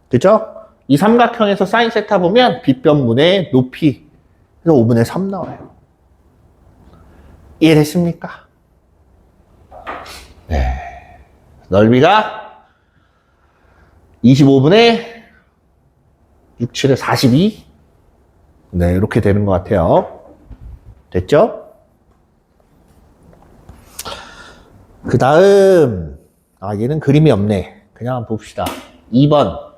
그죠? 이 삼각형에서 사인 세타 보면 빗변분의 높이. 그래서 5분의 3 나와요. 이해됐습니까? 네. 넓이가 25분의 6, 7에 42. 네, 이렇게 되는 것 같아요. 됐죠? 그 다음, 얘는 그림이 없네. 그냥 한번 봅시다. 2번.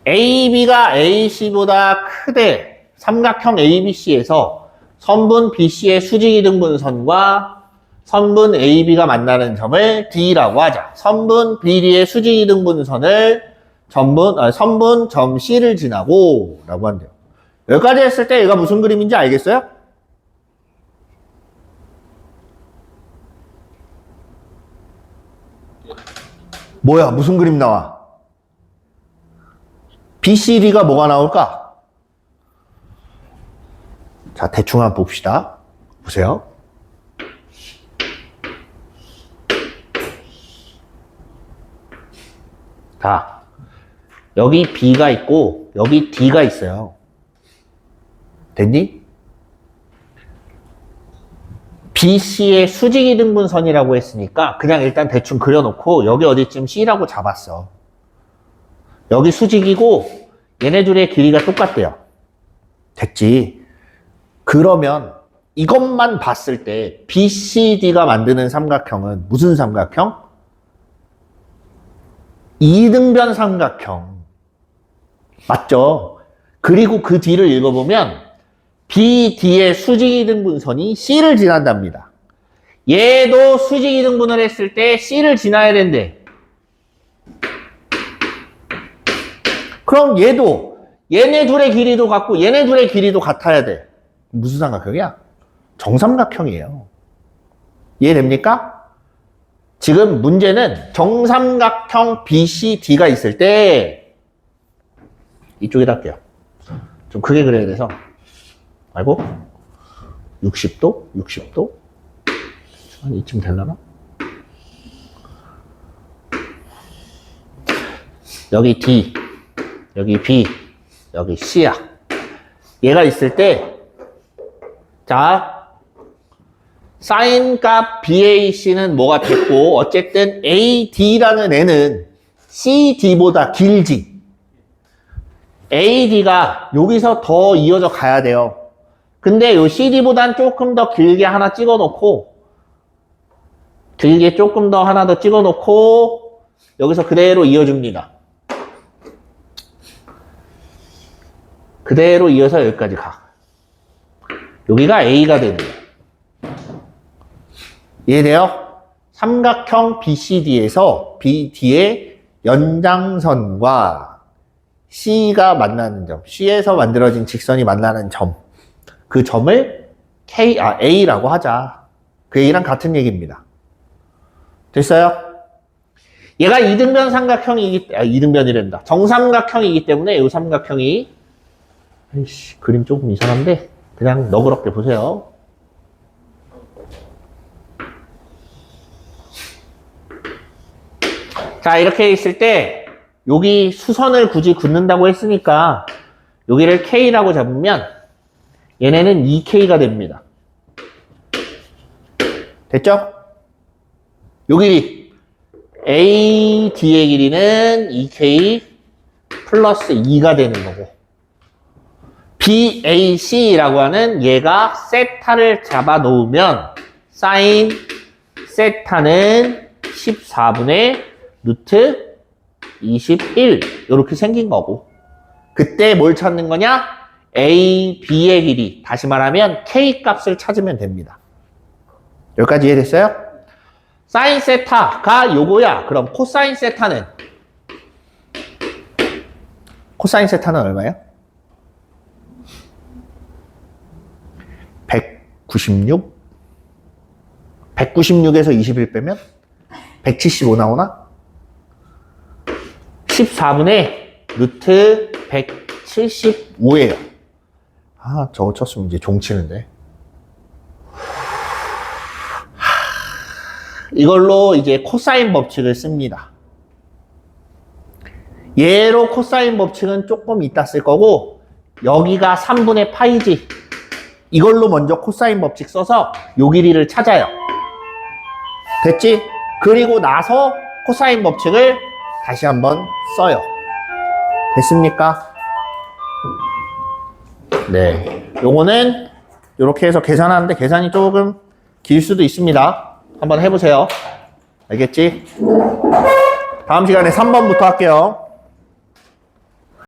AB가 AC보다 크대. 삼각형 ABC에서 선분 BC의 수직이등분선과 선분 AB가 만나는 점을 D라고 하자. 선분 BD의 수직이등분선을 선분 점 C를 지나고 라고 한대요. 여기까지 했을 때 얘가 무슨 그림인지 알겠어요? 뭐야? 무슨 그림 나와? BCD가 뭐가 나올까? 자, 대충 한번 봅시다. 보세요. 자, 여기 B가 있고 여기 D가 있어요. 됐니? BC의 수직이등분선이라고 했으니까 그냥 일단 대충 그려놓고 여기 어디쯤 C라고 잡았어. 여기 수직이고 얘네 둘의 길이가 똑같대요. 됐지? 그러면 이것만 봤을 때 BCD가 만드는 삼각형은 무슨 삼각형? 이등변 삼각형. 맞죠? 그리고 그 뒤를 읽어보면 BD의 수직이등분선이 C를 지난답니다. 얘도 수직이등분을 했을 때 C를 지나야 된대. 그럼 얘도 얘네 둘의 길이도 같고 얘네 둘의 길이도 같아야 돼. 무슨 삼각형이야? 정삼각형이에요. 이해됩니까? 지금 문제는 정삼각형 BCD가 있을 때 이쪽에다 할게요. 좀 크게 그려야 돼서 알고 60도, 60도 한 이쯤 되려나? 여기 D, 여기 B, 여기 C야. 얘가 있을 때 자, 사인 값 BAC는 뭐가 됐고 어쨌든 AD라는 애는 CD보다 길지. AD가 여기서 더 이어져 가야 돼요. 근데 요 CD보단 조금 더 길게 하나 찍어 놓고 길게 조금 더 하나 더 찍어 놓고 여기서 그대로 이어줍니다. 그대로 이어서 여기까지 가. 여기가 A가 되는 거예요. 이해돼요? 삼각형 BCD에서 BD의 연장선과 C가 만나는 점, C에서 만들어진 직선이 만나는 점, 그 점을 A라고 하자. 그 A랑 같은 얘기입니다. 됐어요? 얘가 이등변 이등변이란다. 정삼각형이기 때문에 이 삼각형이 아이씨, 그림 조금 이상한데 그냥 너그럽게 보세요. 자, 이렇게 있을 때 여기 수선을 굳이 긋는다고 했으니까 여기를 K라고 잡으면 얘네는 2K가 됩니다. 됐죠? 요 길이 AD의 길이는 2K 플러스 2가 되는 거고 BAC라고 하는 얘가 세타를 잡아 놓으면 사인 세타는 14분의 루트 21 이렇게 생긴 거고 그때 뭘 찾는 거냐? A, B의 길이 다시 말하면 K 값을 찾으면 됩니다. 여기까지 이해됐어요? 사인 세타가 요거야. 그럼 코사인 세타는 얼마예요? 196? 196에서 21 빼면 175 나오나? 14분의 루트 175예요. 아, 저거 쳤으면 이제 종 치는데. 이걸로 이제 코사인 법칙을 씁니다. 얘로 코사인 법칙은 조금 이따 쓸 거고 여기가 3분의 파이지. 이걸로 먼저 코사인 법칙 써서 요 길이를 찾아요. 됐지? 그리고 나서 코사인 법칙을 다시 한번 써요. 됐습니까? 네. 요거는 이렇게 해서 계산하는데 계산이 조금 길 수도 있습니다. 한번 해보세요. 알겠지? 다음 시간에 3번부터 할게요.